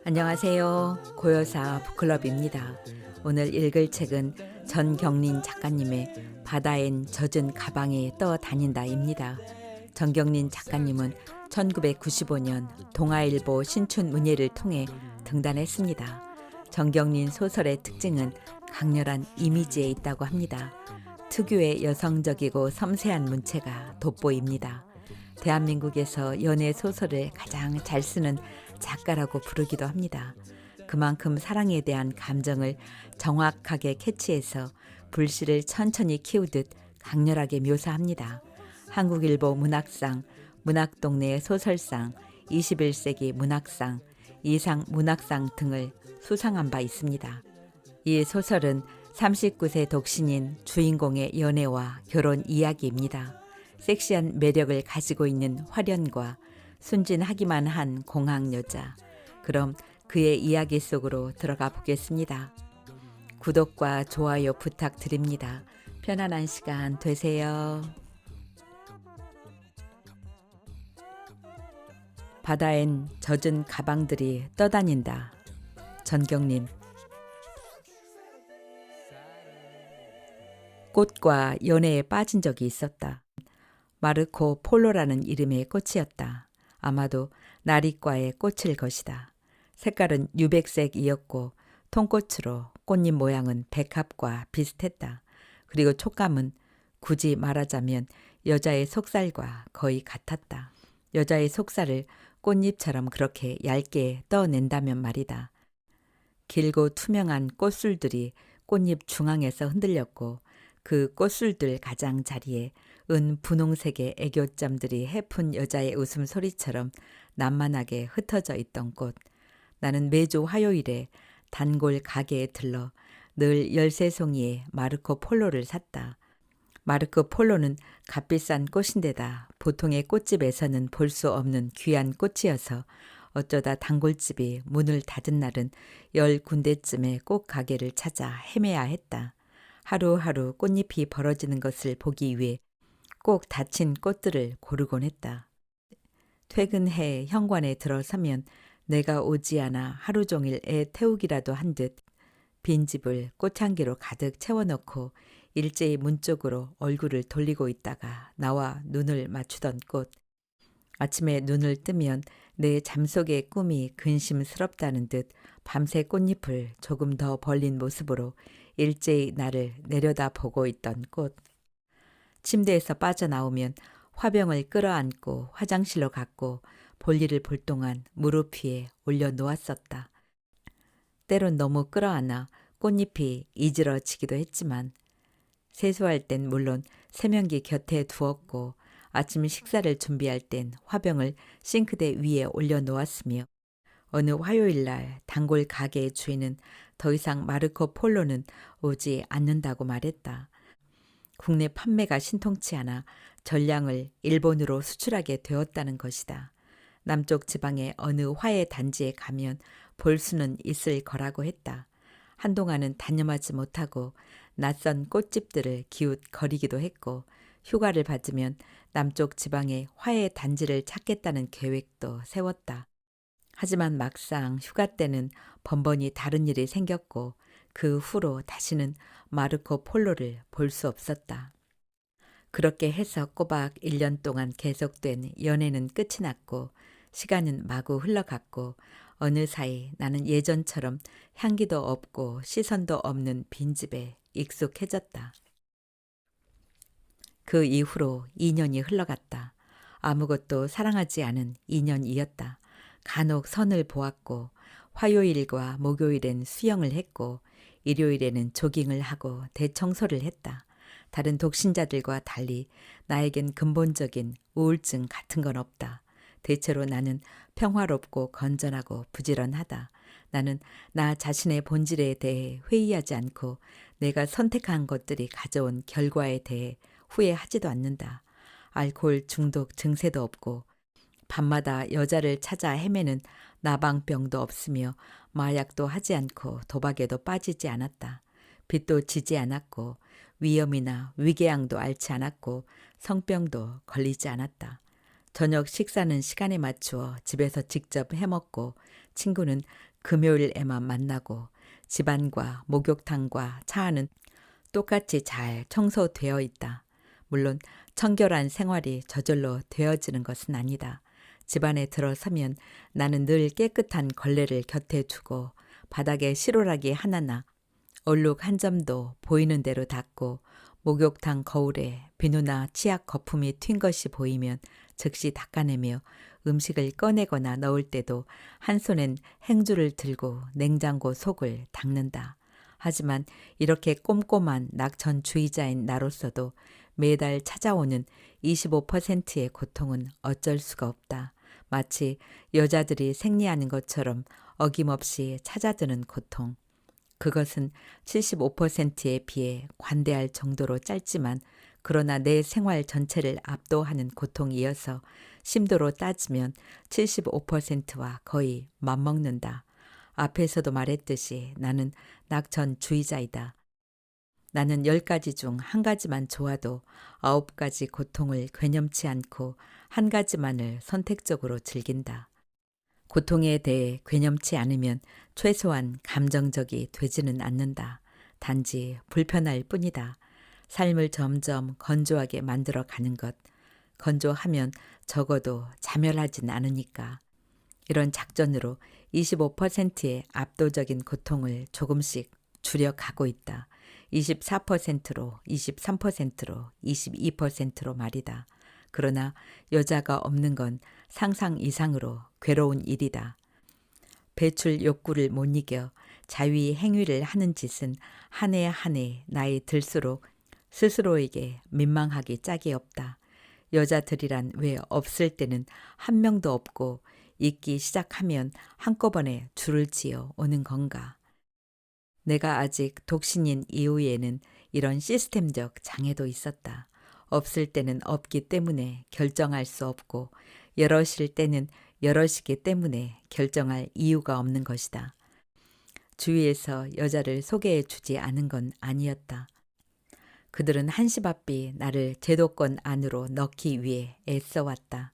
안녕하세요. 고요사 북클럽입니다. 오늘 읽을 책은 전경린 작가님의 바다엔 젖은 가방에 떠다닌다입니다. 전경린 작가님은 1995년 동아일보 신춘문예를 통해 등단했습니다. 전경린 소설의 특징은 강렬한 이미지에 있다고 합니다. 특유의 여성적이고 섬세한 문체가 돋보입니다. 대한민국에서 연애 소설을 가장 잘 쓰는 작가라고 부르기도 합니다. 그만큼 사랑에 대한 감정을 정확하게 캐치해서 불씨를 천천히 키우듯 강렬하게 묘사합니다. 한국일보 문학상, 문학동네 소설상, 21세기 문학상, 이상 문학상 등을 수상한 바 있습니다. 이 소설은 39세 독신인 주인공의 연애와 결혼 이야기입니다. 섹시한 매력을 가지고 있는 화련과 순진하기만 한 공학 여자. 그럼 그의 이야기 속으로 들어가 보겠습니다. 구독과 좋아요 부탁드립니다. 편안한 시간 되세요. 바다엔 젖은 가방들이 떠다닌다. 전경린. 꽃과 연애에 빠진 적이 있었다. 마르코 폴로라는 이름의 꽃이었다. 아마도 나리과의 꽃일 것이다. 색깔은 유백색이었고 통꽃으로 꽃잎 모양은 백합과 비슷했다. 그리고 촉감은 굳이 말하자면 여자의 속살과 거의 같았다. 여자의 속살을 꽃잎처럼 그렇게 얇게 떠낸다면 말이다. 길고 투명한 꽃술들이 꽃잎 중앙에서 흔들렸고 그 꽃술들 가장 자리에 은 분홍색의 애교점들이 해픈 여자의 웃음소리처럼 난만하게 흩어져 있던 꽃. 나는 매주 화요일에 단골 가게에 들러 늘 13송이의 마르코 폴로를 샀다. 마르코 폴로는 값비싼 꽃인데다 보통의 꽃집에서는 볼 수 없는 귀한 꽃이어서 어쩌다 단골집이 문을 닫은 날은 10군데쯤의 꽃 가게를 찾아 헤매야 했다. 하루하루 꽃잎이 벌어지는 것을 보기 위해 꼭 닫힌 꽃들을 고르곤 했다. 퇴근해 현관에 들어서면 내가 오지 않아 하루 종일 애 태우기라도 한 듯 빈집을 꽃향기로 가득 채워넣고 일제히 문 쪽으로 얼굴을 돌리고 있다가 나와 눈을 맞추던 꽃. 아침에 눈을 뜨면 내 잠속의 꿈이 근심스럽다는 듯 밤새 꽃잎을 조금 더 벌린 모습으로 일제히 나를 내려다보고 있던 꽃. 침대에서 빠져나오면 화병을 끌어안고 화장실로 갔고 볼일을 볼 동안 무릎 위에 올려놓았었다. 때론 너무 끌어안아 꽃잎이 이질러지기도 했지만 세수할 땐 물론 세면기 곁에 두었고 아침 식사를 준비할 땐 화병을 싱크대 위에 올려놓았으며 어느 화요일날 단골 가게의 주인은 더 이상 마르코 폴로는 오지 않는다고 말했다. 국내 판매가 신통치 않아 전량을 일본으로 수출하게 되었다는 것이다. 남쪽 지방의 어느 화훼 단지에 가면 볼 수는 있을 거라고 했다. 한동안은 단념하지 못하고 낯선 꽃집들을 기웃거리기도 했고 휴가를 받으면 남쪽 지방의 화훼 단지를 찾겠다는 계획도 세웠다. 하지만 막상 휴가 때는 번번이 다른 일이 생겼고 그 후로 다시는 마르코 폴로를 볼 수 없었다. 그렇게 해서 꼬박 1년 동안 계속된 연애는 끝이 났고 시간은 마구 흘러갔고 어느 사이 나는 예전처럼 향기도 없고 시선도 없는 빈집에 익숙해졌다. 그 이후로 2년이 흘러갔다. 아무것도 사랑하지 않은 2년이었다. 간혹 선을 보았고 화요일과 목요일엔 수영을 했고 일요일에는 조깅을 하고 대청소를 했다. 다른 독신자들과 달리 나에겐 근본적인 우울증 같은 건 없다. 대체로 나는 평화롭고 건전하고 부지런하다. 나는 나 자신의 본질에 대해 회의하지 않고 내가 선택한 것들이 가져온 결과에 대해 후회하지도 않는다. 알코올 중독 증세도 없고 밤마다 여자를 찾아 헤매는 나방병도 없으며 마약도 하지 않고 도박에도 빠지지 않았다. 빚도 지지 않았고 위험이나 위궤양도 앓지 않았고 성병도 걸리지 않았다. 저녁 식사는 시간에 맞추어 집에서 직접 해먹고 친구는 금요일에만 만나고 집안과 목욕탕과 차 안은 똑같이 잘 청소되어 있다. 물론 청결한 생활이 저절로 되어지는 것은 아니다. 집안에 들어서면 나는 늘 깨끗한 걸레를 곁에 두고 바닥에 시로라기 하나나 얼룩 한 점도 보이는 대로 닦고 목욕탕 거울에 비누나 치약 거품이 튄 것이 보이면 즉시 닦아내며 음식을 꺼내거나 넣을 때도 한 손엔 행주를 들고 냉장고 속을 닦는다. 하지만 이렇게 꼼꼼한 낙천주의자인 나로서도 매달 찾아오는 25%의 고통은 어쩔 수가 없다. 마치 여자들이 생리하는 것처럼 어김없이 찾아드는 고통. 그것은 75%에 비해 관대할 정도로 짧지만 그러나 내 생활 전체를 압도하는 고통이어서 심도로 따지면 75%와 거의 맞먹는다. 앞에서도 말했듯이 나는 낙천주의자이다. 나는 10가지 중 한 가지만 좋아도 9가지 고통을 괴념치 않고 한 가지만을 선택적으로 즐긴다. 고통에 대해 괴념치 않으면 최소한 감정적이 되지는 않는다. 단지 불편할 뿐이다. 삶을 점점 건조하게 만들어 가는 것. 건조하면 적어도 자멸하진 않으니까. 이런 작전으로 25%의 압도적인 고통을 조금씩 줄여가고 있다. 24%로, 23%로, 22%로 말이다. 그러나 여자가 없는 건 상상 이상으로 괴로운 일이다. 배출 욕구를 못 이겨 자위 행위를 하는 짓은 한 해 한 해 나이 들수록 스스로에게 민망하기 짝이 없다. 여자들이란 왜 없을 때는 한 명도 없고 있기 시작하면 한꺼번에 줄을 지어 오는 건가. 내가 아직 독신인 이후에는 이런 시스템적 장애도 있었다. 없을 때는 없기 때문에 결정할 수 없고 여럿일 때는 여럿이기 때문에 결정할 이유가 없는 것이다. 주위에서 여자를 소개해 주지 않은 건 아니었다. 그들은 한시바삐 나를 제도권 안으로 넣기 위해 애써왔다.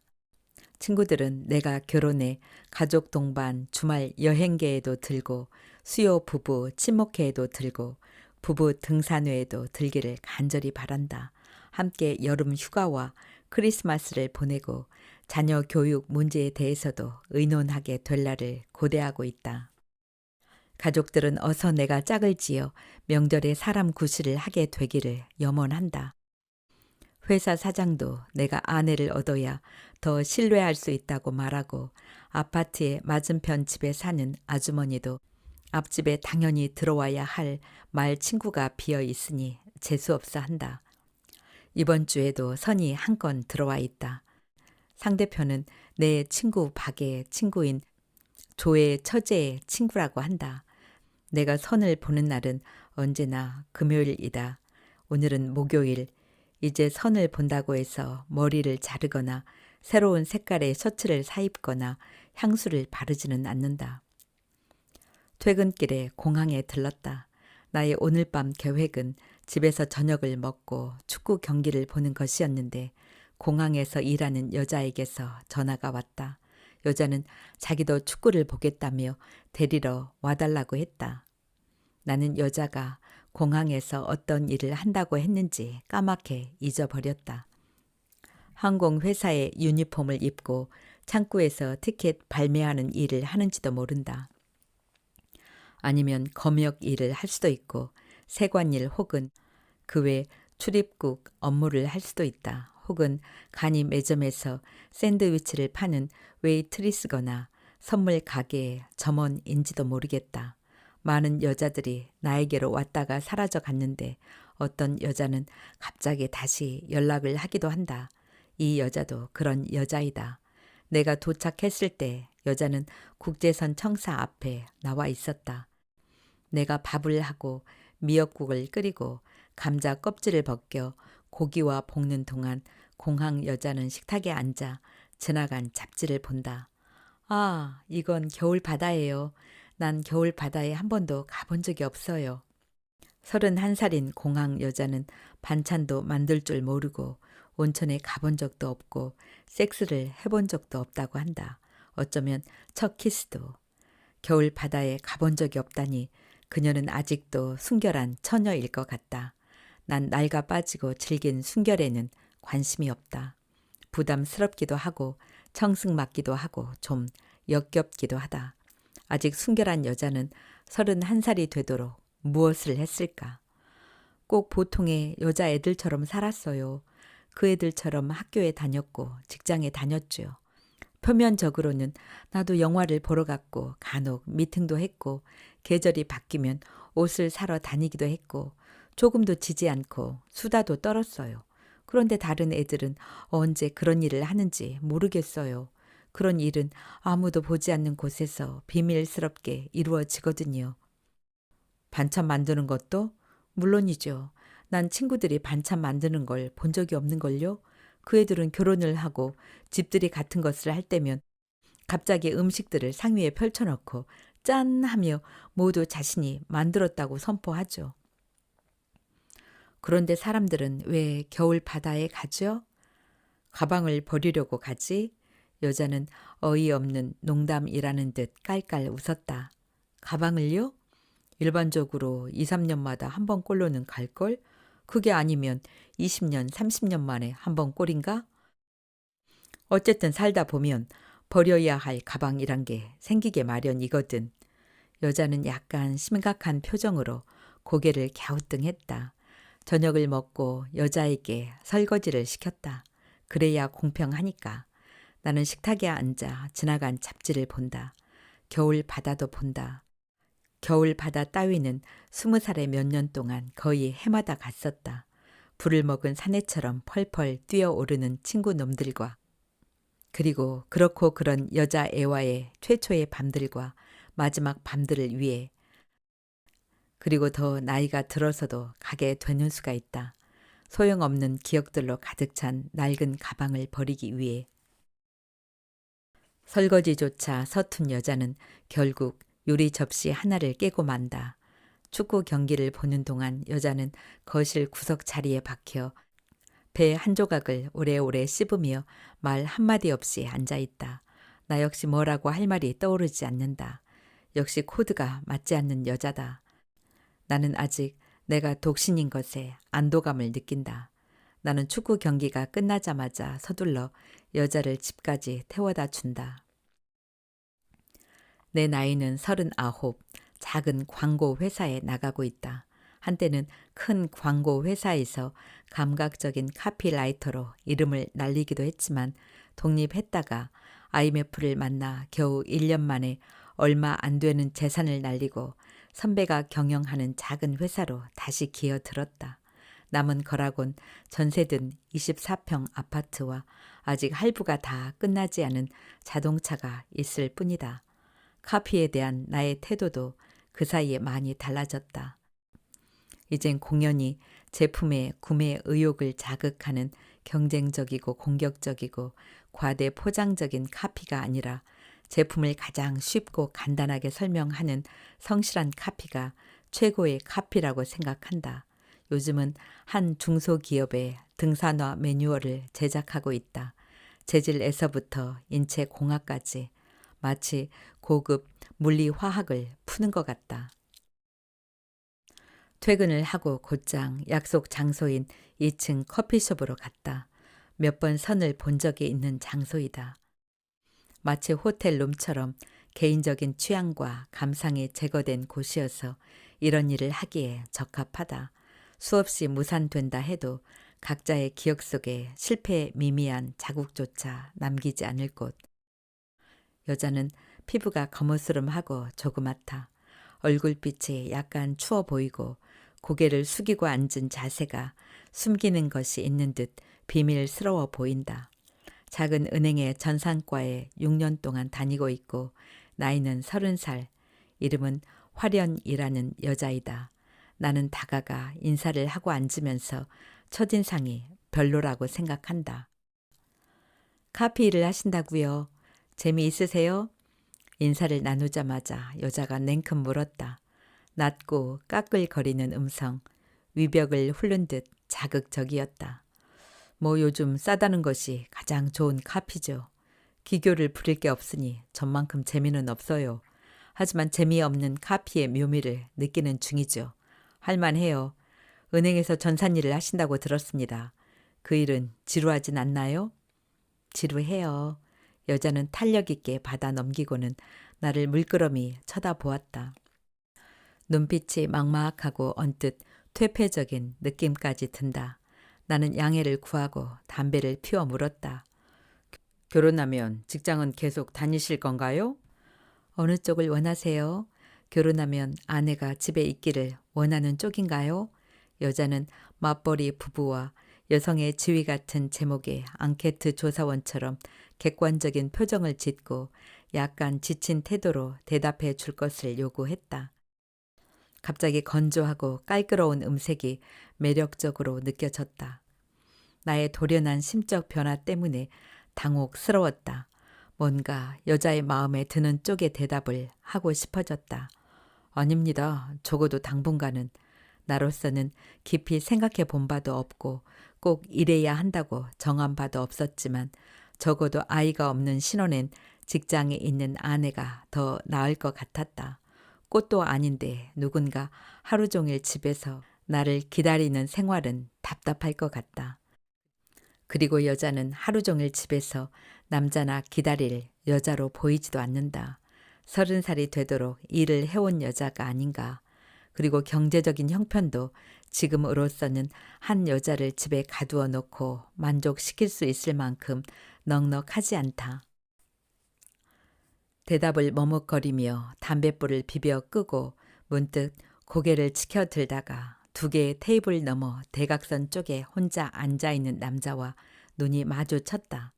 친구들은 내가 결혼해 가족 동반 주말 여행계에도 들고 수요 부부 친목회에도 들고 부부 등산회에도 들기를 간절히 바란다. 함께 여름 휴가와 크리스마스를 보내고 자녀 교육 문제에 대해서도 의논하게 될 날을 고대하고 있다. 가족들은 어서 내가 짝을 지어 명절에 사람 구실을 하게 되기를 염원한다. 회사 사장도 내가 아내를 얻어야 더 신뢰할 수 있다고 말하고 아파트의 맞은편 집에 사는 아주머니도 앞집에 당연히 들어와야 할 말 친구가 비어 있으니 재수없어 한다. 이번 주에도 선이 한 건 들어와 있다. 상대편은 내 친구 박의 친구인 조의 처제의 친구라고 한다. 내가 선을 보는 날은 언제나 금요일이다. 오늘은 목요일. 이제 선을 본다고 해서 머리를 자르거나 새로운 색깔의 셔츠를 사입거나 향수를 바르지는 않는다. 퇴근길에 공항에 들렀다. 나의 오늘 밤 계획은 집에서 저녁을 먹고 축구 경기를 보는 것이었는데 공항에서 일하는 여자에게서 전화가 왔다. 여자는 자기도 축구를 보겠다며 데리러 와달라고 했다. 나는 여자가 공항에서 어떤 일을 한다고 했는지 까맣게 잊어버렸다. 항공회사의 유니폼을 입고 창구에서 티켓 발매하는 일을 하는지도 모른다. 아니면 검역 일을 할 수도 있고 세관일 혹은 그 외 출입국 업무를 할 수도 있다. 혹은 간이 매점에서 샌드위치를 파는 웨이트리스거나 선물 가게의 점원인지도 모르겠다. 많은 여자들이 나에게로 왔다가 사라져 갔는데 어떤 여자는 갑자기 다시 연락을 하기도 한다. 이 여자도 그런 여자이다. 내가 도착했을 때 여자는 국제선 청사 앞에 나와 있었다. 내가 밥을 하고 미역국을 끓이고 감자 껍질을 벗겨 고기와 볶는 동안 공항 여자는 식탁에 앉아 지나간 잡지를 본다. 아, 이건 겨울 바다예요. 난 겨울 바다에 한 번도 가본 적이 없어요. 31살인 공항 여자는 반찬도 만들 줄 모르고 온천에 가본 적도 없고 섹스를 해본 적도 없다고 한다. 어쩌면 첫 키스도. 겨울 바다에 가본 적이 없다니 그녀는 아직도 순결한 처녀일 것 같다. 난 낡아 빠지고 질긴 순결에는 관심이 없다. 부담스럽기도 하고 청승맞기도 하고 좀 역겹기도 하다. 아직 순결한 여자는 31살이 되도록 무엇을 했을까? 꼭 보통의 여자애들처럼 살았어요. 그 애들처럼 학교에 다녔고 직장에 다녔죠. 표면적으로는 나도 영화를 보러 갔고 간혹 미팅도 했고 계절이 바뀌면 옷을 사러 다니기도 했고 조금도 지지 않고 수다도 떨었어요. 그런데 다른 애들은 언제 그런 일을 하는지 모르겠어요. 그런 일은 아무도 보지 않는 곳에서 비밀스럽게 이루어지거든요. 반찬 만드는 것도? 물론이죠. 난 친구들이 반찬 만드는 걸 본 적이 없는걸요. 그 애들은 결혼을 하고 집들이 같은 것을 할 때면 갑자기 음식들을 상위에 펼쳐놓고 짠 하며 모두 자신이 만들었다고 선포하죠. 그런데 사람들은 왜 겨울 바다에 가죠? 가방을 버리려고 가지? 여자는 어이없는 농담이라는 듯 깔깔 웃었다. 가방을요? 일반적으로 2, 3년마다 한 번 꼴로는 갈걸? 그게 아니면 20년, 30년 만에 한 번 꼴인가? 어쨌든 살다 보면 버려야 할 가방이란 게 생기게 마련이거든. 여자는 약간 심각한 표정으로 고개를 갸우뚱했다. 저녁을 먹고 여자에게 설거지를 시켰다. 그래야 공평하니까. 나는 식탁에 앉아 지나간 잡지를 본다. 겨울 바다도 본다. 겨울 바다 따위는 20살에 몇 년 동안 거의 해마다 갔었다. 불을 먹은 사내처럼 펄펄 뛰어오르는 친구 놈들과 그리고 그렇고 그런 여자 애와의 최초의 밤들과 마지막 밤들을 위해 그리고 더 나이가 들어서도 가게 되는 수가 있다. 소용없는 기억들로 가득 찬 낡은 가방을 버리기 위해 설거지조차 서툰 여자는 결국 요리 접시 하나를 깨고 만다. 축구 경기를 보는 동안 여자는 거실 구석 자리에 박혀 배 한 조각을 오래오래 씹으며 말 한마디 없이 앉아있다. 나 역시 뭐라고 할 말이 떠오르지 않는다. 역시 코드가 맞지 않는 여자다. 나는 아직 내가 독신인 것에 안도감을 느낀다. 나는 축구 경기가 끝나자마자 서둘러 여자를 집까지 태워다 준다. 내 나이는 39, 작은 광고 회사에 나가고 있다. 한때는 큰 광고 회사에서 감각적인 카피라이터로 이름을 날리기도 했지만 독립했다가 IMF를 만나 겨우 1년 만에 얼마 안 되는 재산을 날리고 선배가 경영하는 작은 회사로 다시 기어들었다. 남은 거라곤 전세든 24평 아파트와 아직 할부가 다 끝나지 않은 자동차가 있을 뿐이다. 카피에 대한 나의 태도도 그 사이에 많이 달라졌다. 이젠 공연히 제품의 구매 의욕을 자극하는 경쟁적이고 공격적이고 과대 포장적인 카피가 아니라 제품을 가장 쉽고 간단하게 설명하는 성실한 카피가 최고의 카피라고 생각한다. 요즘은 한 중소기업의 등산화 매뉴얼을 제작하고 있다. 재질에서부터 인체 공학까지 마치 고급 물리화학을 푸는 것 같다. 퇴근을 하고 곧장 약속 장소인 2층 커피숍으로 갔다. 몇 번 선을 본 적이 있는 장소이다. 마치 호텔 룸처럼 개인적인 취향과 감상이 제거된 곳이어서 이런 일을 하기에 적합하다. 수없이 무산된다 해도 각자의 기억 속에 실패의 미미한 자국조차 남기지 않을 곳. 여자는 피부가 거무스름하고 조그맣다. 얼굴빛이 약간 추워 보이고 고개를 숙이고 앉은 자세가 숨기는 것이 있는 듯 비밀스러워 보인다. 작은 은행의 전산과에 6년 동안 다니고 있고 나이는 30살, 이름은 화련이라는 여자이다. 나는 다가가 인사를 하고 앉으면서 첫인상이 별로라고 생각한다. 카피 일을 하신다고요? 재미있으세요? 인사를 나누자마자 여자가 냉큼 물었다. 낮고 까끌거리는 음성, 위벽을 훑는 듯 자극적이었다. 뭐 요즘 싸다는 것이 가장 좋은 카피죠. 기교를 부릴 게 없으니 전만큼 재미는 없어요. 하지만 재미없는 카피의 묘미를 느끼는 중이죠. 할만해요. 은행에서 전산일을 하신다고 들었습니다. 그 일은 지루하진 않나요? 지루해요. 여자는 탄력 있게 받아 넘기고는 나를 물끄러미 쳐다보았다. 눈빛이 막막하고 언뜻 퇴폐적인 느낌까지 든다. 나는 양해를 구하고 담배를 피워 물었다. 결혼하면 직장은 계속 다니실 건가요? 어느 쪽을 원하세요? 결혼하면 아내가 집에 있기를 원하는 쪽인가요? 여자는 맞벌이 부부와 여성의 지위 같은 제목의 앙케트 조사원처럼 객관적인 표정을 짓고 약간 지친 태도로 대답해 줄 것을 요구했다. 갑자기 건조하고 깔끄러운 음색이 매력적으로 느껴졌다. 나의 돌연한 심적 변화 때문에 당혹스러웠다. 뭔가 여자의 마음에 드는 쪽의 대답을 하고 싶어졌다. 아닙니다. 적어도 당분간은. 나로서는 깊이 생각해 본 바도 없고 꼭 이래야 한다고 정한 바도 없었지만 적어도 아이가 없는 신혼엔 직장에 있는 아내가 더 나을 것 같았다. 꽃도 아닌데 누군가 하루 종일 집에서 나를 기다리는 생활은 답답할 것 같다. 그리고 여자는 하루 종일 집에서 남자나 기다릴 여자로 보이지도 않는다. 30살이 되도록 일을 해온 여자가 아닌가. 그리고 경제적인 형편도 지금으로서는 한 여자를 집에 가두어 놓고 만족시킬 수 있을 만큼 넉넉하지 않다. 대답을 머뭇거리며 담뱃불을 비벼 끄고 문득 고개를 치켜들다가 두 개의 테이블 너머 대각선 쪽에 혼자 앉아있는 남자와 눈이 마주쳤다.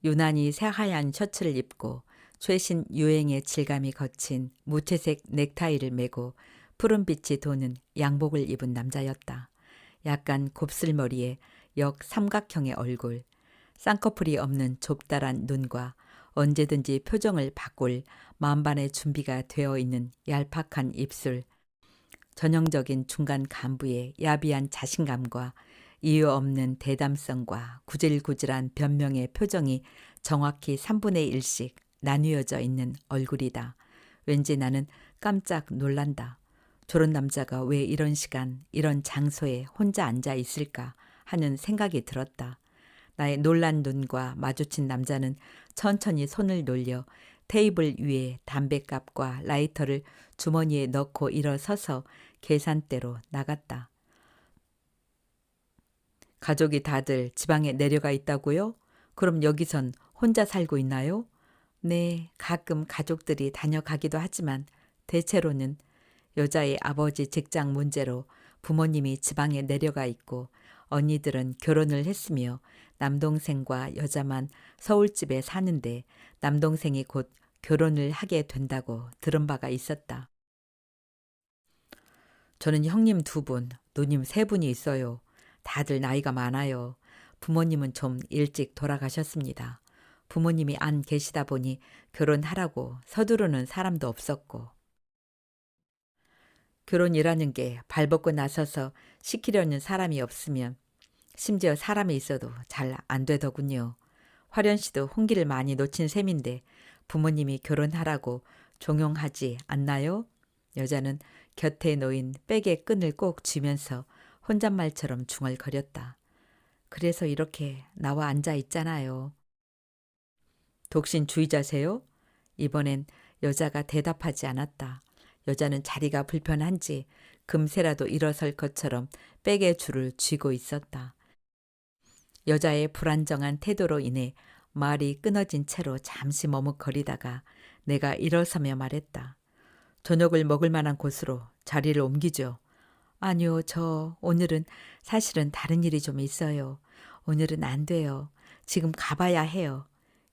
유난히 새하얀 셔츠를 입고 최신 유행의 질감이 거친 무채색 넥타이를 메고 푸른빛이 도는 양복을 입은 남자였다. 약간 곱슬머리에 역삼각형의 얼굴, 쌍꺼풀이 없는 좁다란 눈과 언제든지 표정을 바꿀 만반의 준비가 되어 있는 얄팍한 입술, 전형적인 중간 간부의 야비한 자신감과 이유 없는 대담성과 구질구질한 변명의 표정이 정확히 3분의 1씩 나뉘어져 있는 얼굴이다. 왠지 나는 깜짝 놀란다. 저런 남자가 왜 이런 시간, 이런 장소에 혼자 앉아 있을까 하는 생각이 들었다. 나의 놀란 눈과 마주친 남자는 천천히 손을 놀려 테이블 위에 담뱃갑과 라이터를 주머니에 넣고 일어서서 계산대로 나갔다. 가족이 다들 지방에 내려가 있다고요? 그럼 여기선 혼자 살고 있나요? 네, 가끔 가족들이 다녀가기도 하지만 대체로는 여자의 아버지 직장 문제로 부모님이 지방에 내려가 있고 언니들은 결혼을 했으며 남동생과 여자만 서울집에 사는데 남동생이 곧 결혼을 하게 된다고 들은 바가 있었다. 저는 형님 2분, 누님 3분이 있어요. 다들 나이가 많아요. 부모님은 좀 일찍 돌아가셨습니다. 부모님이 안 계시다 보니 결혼하라고 서두르는 사람도 없었고. 결혼이라는 게 발벗고 나서서 시키려는 사람이 없으면 심지어 사람이 있어도 잘 안 되더군요. 화련 씨도 홍기를 많이 놓친 셈인데 부모님이 결혼하라고 종용하지 않나요? 여자는 곁에 놓인 백의 끈을 꼭 쥐면서 혼잣말처럼 중얼거렸다. 그래서 이렇게 나와 앉아 있잖아요. 독신주의자세요? 이번엔 여자가 대답하지 않았다. 여자는 자리가 불편한지 금세라도 일어설 것처럼 백의 줄을 쥐고 있었다. 여자의 불안정한 태도로 인해 말이 끊어진 채로 잠시 머뭇거리다가 내가 일어서며 말했다. 저녁을 먹을 만한 곳으로 자리를 옮기죠. 아니요, 저 오늘은 사실은 다른 일이 좀 있어요. 오늘은 안 돼요. 지금 가봐야 해요.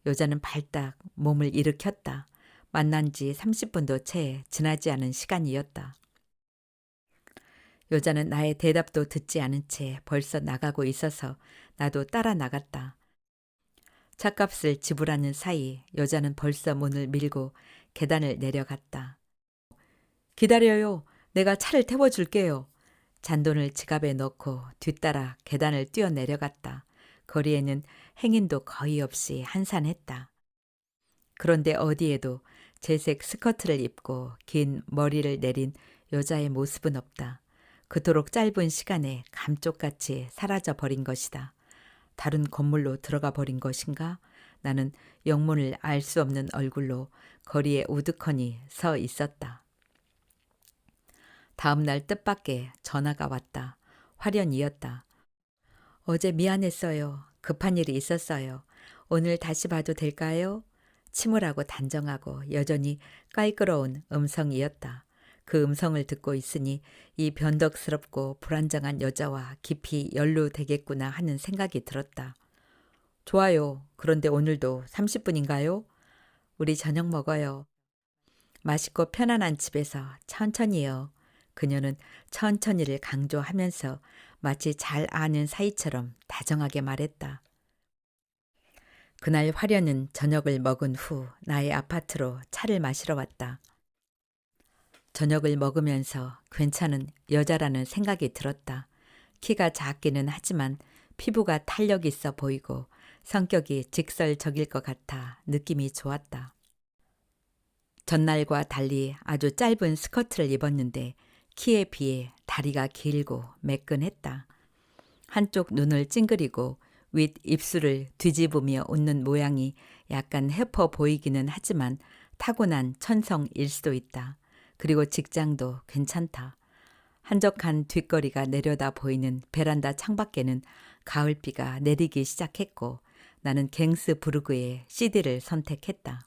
여자는 발딱 몸을 일으켰다. 만난 지 30분도 채 지나지 않은 시간이었다. 여자는 나의 대답도 듣지 않은 채 벌써 나가고 있어서 나도 따라 나갔다. 차값을 지불하는 사이 여자는 벌써 문을 밀고 계단을 내려갔다. 기다려요. 내가 차를 태워줄게요. 잔돈을 지갑에 넣고 뒤따라 계단을 뛰어내려갔다. 거리에는 행인도 거의 없이 한산했다. 그런데 어디에도 재색 스커트를 입고 긴 머리를 내린 여자의 모습은 없다. 그토록 짧은 시간에 감쪽같이 사라져 버린 것이다. 다른 건물로 들어가 버린 것인가? 나는 영문을 알 수 없는 얼굴로 거리에 우두커니 서 있었다. 다음 날 뜻밖의 전화가 왔다. 화련이었다. 어제 미안했어요. 급한 일이 있었어요. 오늘 다시 봐도 될까요? 침울하고 단정하고 여전히 깔끄러운 음성이었다. 그 음성을 듣고 있으니 이 변덕스럽고 불안정한 여자와 깊이 연루되겠구나 하는 생각이 들었다. 좋아요. 그런데 오늘도 30분인가요? 우리 저녁 먹어요. 맛있고 편안한 집에서 천천히요. 그녀는 천천히를 강조하면서 마치 잘 아는 사이처럼 다정하게 말했다. 그날 화련은 저녁을 먹은 후 나의 아파트로 차를 마시러 왔다. 저녁을 먹으면서 괜찮은 여자라는 생각이 들었다. 키가 작기는 하지만 피부가 탄력 있어 보이고 성격이 직설적일 것 같아 느낌이 좋았다. 전날과 달리 아주 짧은 스커트를 입었는데 키에 비해 다리가 길고 매끈했다. 한쪽 눈을 찡그리고 윗 입술을 뒤집으며 웃는 모양이 약간 해퍼 보이기는 하지만 타고난 천성일 수도 있다. 그리고 직장도 괜찮다. 한적한 뒷거리가 내려다 보이는 베란다 창밖에는 가을비가 내리기 시작했고 나는 갱스부르그의 CD를 선택했다.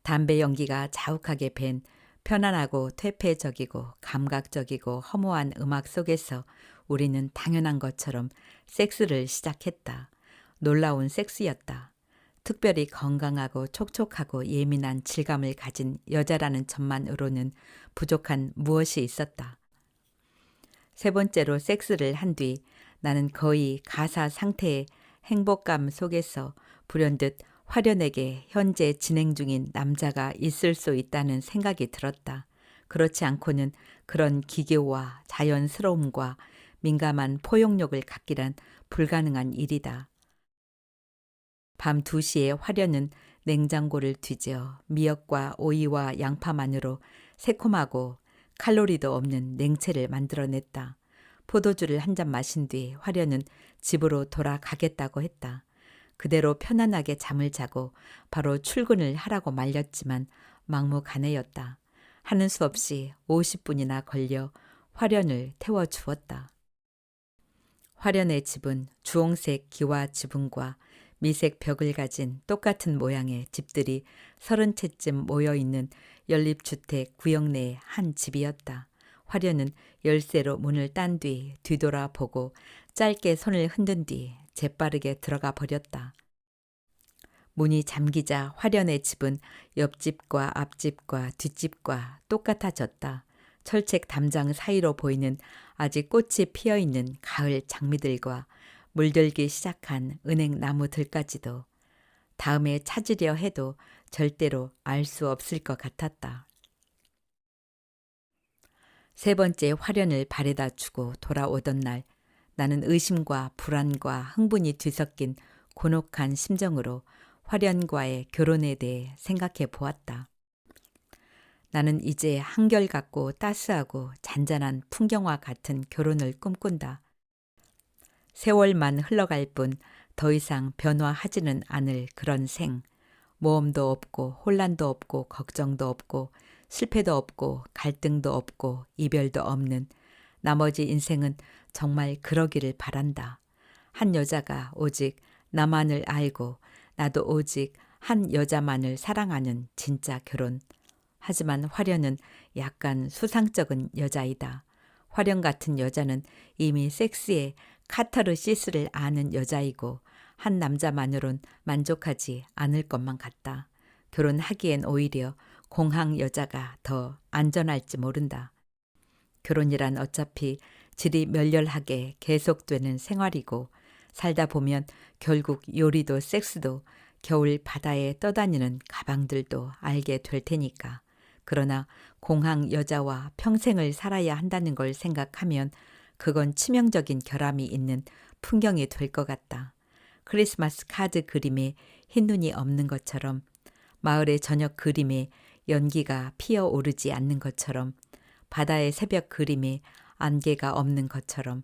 담배 연기가 자욱하게 밴 편안하고 퇴폐적이고 감각적이고 허무한 음악 속에서 우리는 당연한 것처럼 섹스를 시작했다. 놀라운 섹스였다. 특별히 건강하고 촉촉하고 예민한 질감을 가진 여자라는 점만으로는 부족한 무엇이 있었다. 세 번째로 섹스를 한 뒤 나는 거의 가사 상태의 행복감 속에서 불현듯 화련에게 현재 진행 중인 남자가 있을 수 있다는 생각이 들었다. 그렇지 않고는 그런 기교와 자연스러움과 민감한 포용력을 갖기란 불가능한 일이다. 밤 2시에 화련은 냉장고를 뒤져 미역과 오이와 양파만으로 새콤하고 칼로리도 없는 냉채를 만들어냈다. 포도주를 한 잔 마신 뒤 화련은 집으로 돌아가겠다고 했다. 그대로 편안하게 잠을 자고 바로 출근을 하라고 말렸지만 막무가내였다. 하는 수 없이 50분이나 걸려 화련을 태워주었다. 화련의 집은 주홍색 기와 지붕과 미색 벽을 가진 똑같은 모양의 집들이 30채쯤 모여있는 연립주택 구역 내의 한 집이었다. 화련은 열쇠로 문을 딴 뒤 뒤돌아보고 짧게 손을 흔든 뒤 재빠르게 들어가 버렸다. 문이 잠기자 화련의 집은 옆집과 앞집과 뒷집과 똑같아졌다. 철책 담장 사이로 보이는 아직 꽃이 피어있는 가을 장미들과 물들기 시작한 은행나무들까지도 다음에 찾으려 해도 절대로 알 수 없을 것 같았다. 세 번째 화련을 발에다 주고 돌아오던 날 나는 의심과 불안과 흥분이 뒤섞인 곤혹한 심정으로 화련과의 결혼에 대해 생각해 보았다. 나는 이제 한결같고 따스하고 잔잔한 풍경화 같은 결혼을 꿈꾼다. 세월만 흘러갈 뿐 더 이상 변화하지는 않을 그런 생. 모험도 없고 혼란도 없고 걱정도 없고 실패도 없고 갈등도 없고 이별도 없는 나머지 인생은 정말 그러기를 바란다. 한 여자가 오직 나만을 알고 나도 오직 한 여자만을 사랑하는 진짜 결혼. 하지만 화련은 약간 수상쩍은 여자이다. 화련 같은 여자는 이미 섹스에 카타르시스를 아는 여자이고 한 남자만으론 만족하지 않을 것만 같다. 결혼하기엔 오히려 공항 여자가 더 안전할지 모른다. 결혼이란 어차피 질이 멸렬하게 계속되는 생활이고 살다 보면 결국 요리도 섹스도 겨울 바다에 떠다니는 가방들도 알게 될 테니까. 그러나 공항 여자와 평생을 살아야 한다는 걸 생각하면 그건 치명적인 결함이 있는 풍경이 될 것 같다. 크리스마스 카드 그림에 흰눈이 없는 것처럼, 마을의 저녁 그림에 연기가 피어오르지 않는 것처럼, 바다의 새벽 그림에 안개가 없는 것처럼,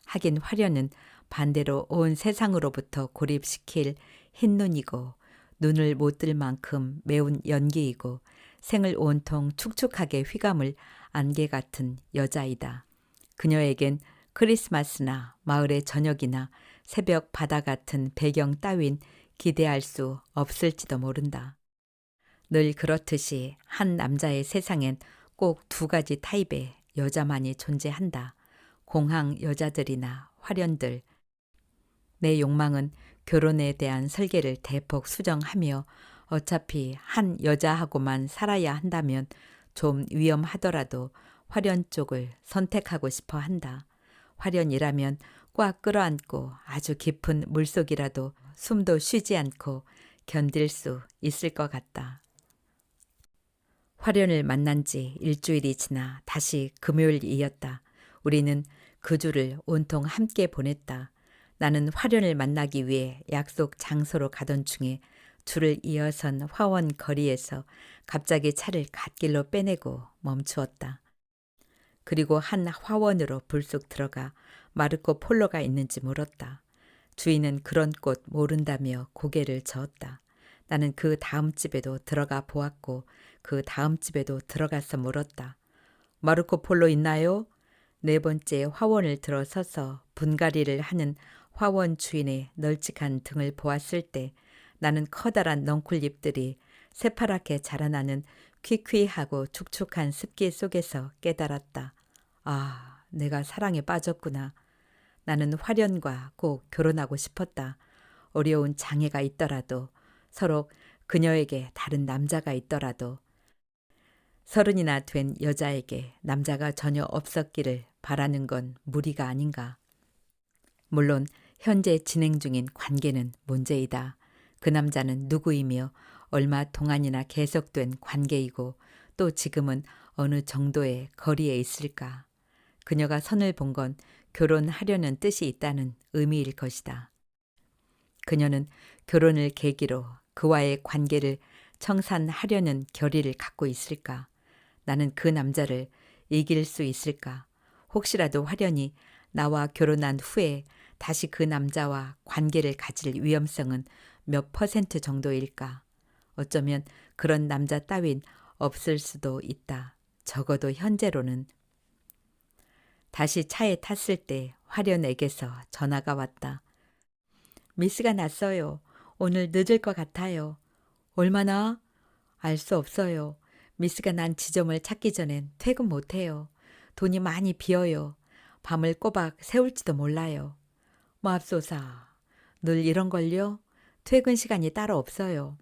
하긴 화려는 반대로 온 세상으로부터 고립시킬 흰눈이고 눈을 못 뜰 만큼 매운 연기이고 생을 온통 축축하게 휘감을 안개 같은 여자이다. 그녀에겐 크리스마스나 마을의 저녁이나 새벽 바다 같은 배경 따윈 기대할 수 없을지도 모른다. 늘 그렇듯이 한 남자의 세상엔 꼭 두 가지 타입의 여자만이 존재한다. 공항 여자들이나 화련들. 내 욕망은 결혼에 대한 설계를 대폭 수정하며 어차피 한 여자하고만 살아야 한다면 좀 위험하더라도 화련 쪽을 선택하고 싶어 한다. 화련이라면 꽉 끌어안고 아주 깊은 물속이라도 숨도 쉬지 않고 견딜 수 있을 것 같다. 화련을 만난 지 일주일이 지나 다시 금요일이었다. 우리는 그 주를 온통 함께 보냈다. 나는 화련을 만나기 위해 약속 장소로 가던 중에 줄을 이어선 화원 거리에서 갑자기 차를 갓길로 빼내고 멈추었다. 그리고 한 화원으로 불쑥 들어가 마르코 폴로가 있는지 물었다. 주인은 그런 곳 모른다며 고개를 저었다. 나는 그 다음 집에도 들어가 보았고 그 다음 집에도 들어가서 물었다. 마르코 폴로 있나요? 네 번째 화원을 들어서서 분갈이를 하는 화원 주인의 널찍한 등을 보았을 때 나는 커다란 넝쿨잎들이 새파랗게 자라나는 퀴퀴하고 축축한 습기 속에서 깨달았다. 아, 내가 사랑에 빠졌구나. 나는 화련과 꼭 결혼하고 싶었다. 어려운 장애가 있더라도, 서로 그녀에게 다른 남자가 있더라도, 30이나 된 여자에게 남자가 전혀 없었기를 바라는 건 무리가 아닌가. 물론 현재 진행 중인 관계는 문제이다. 그 남자는 누구이며 얼마 동안이나 계속된 관계이고 또 지금은 어느 정도의 거리에 있을까. 그녀가 선을 본 건 결혼하려는 뜻이 있다는 의미일 것이다. 그녀는 결혼을 계기로 그와의 관계를 청산하려는 결의를 갖고 있을까? 나는 그 남자를 이길 수 있을까? 혹시라도 화련이 나와 결혼한 후에 다시 그 남자와 관계를 가질 위험성은 몇 퍼센트 정도일까? 어쩌면 그런 남자 따윈 없을 수도 있다. 적어도 현재로는. 다시 차에 탔을 때 화련에게서 전화가 왔다. 미스가 났어요. 오늘 늦을 것 같아요. 얼마나? 알 수 없어요. 미스가 난 지점을 찾기 전엔 퇴근 못해요. 돈이 많이 비어요. 밤을 꼬박 새울지도 몰라요. 맙소사. 늘 이런걸요? 퇴근 시간이 따로 없어요.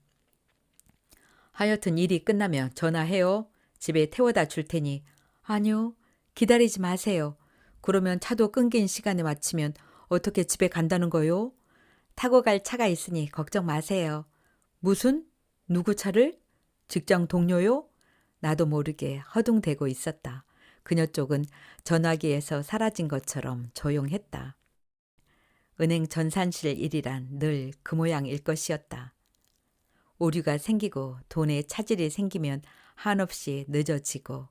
하여튼 일이 끝나면 전화해요. 집에 태워다 줄 테니. 아니요. 기다리지 마세요. 그러면 차도 끊긴 시간에 맞추면 어떻게 집에 간다는 거요? 타고 갈 차가 있으니 걱정 마세요. 무슨? 누구 차를? 직장 동료요? 나도 모르게 허둥대고 있었다. 그녀 쪽은 전화기에서 사라진 것처럼 조용했다. 은행 전산실 일이란 늘 그 모양일 것이었다. 오류가 생기고 돈에 차질이 생기면 한없이 늦어지고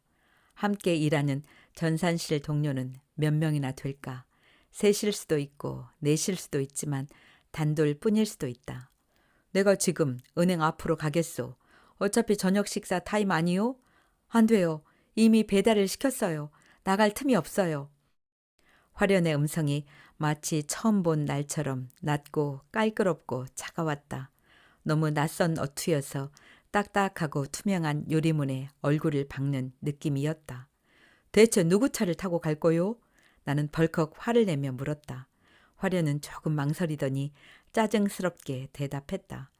함께 일하는 전산실 동료는 몇 명이나 될까? 셋일 수도 있고 넷일 수도 있지만 단둘 뿐일 수도 있다. 내가 지금 은행 앞으로 가겠소. 어차피 저녁 식사 타임 아니요? 안 돼요. 이미 배달을 시켰어요. 나갈 틈이 없어요. 화련의 음성이 마치 처음 본 날처럼 낮고 깔끄럽고 차가웠다. 너무 낯선 어투여서 딱딱하고 투명한 유리문에 얼굴을 박는 느낌이었다. 대체 누구 차를 타고 갈 거요? 나는 벌컥 화를 내며 물었다. 화련은 조금 망설이더니 짜증스럽게 대답했다.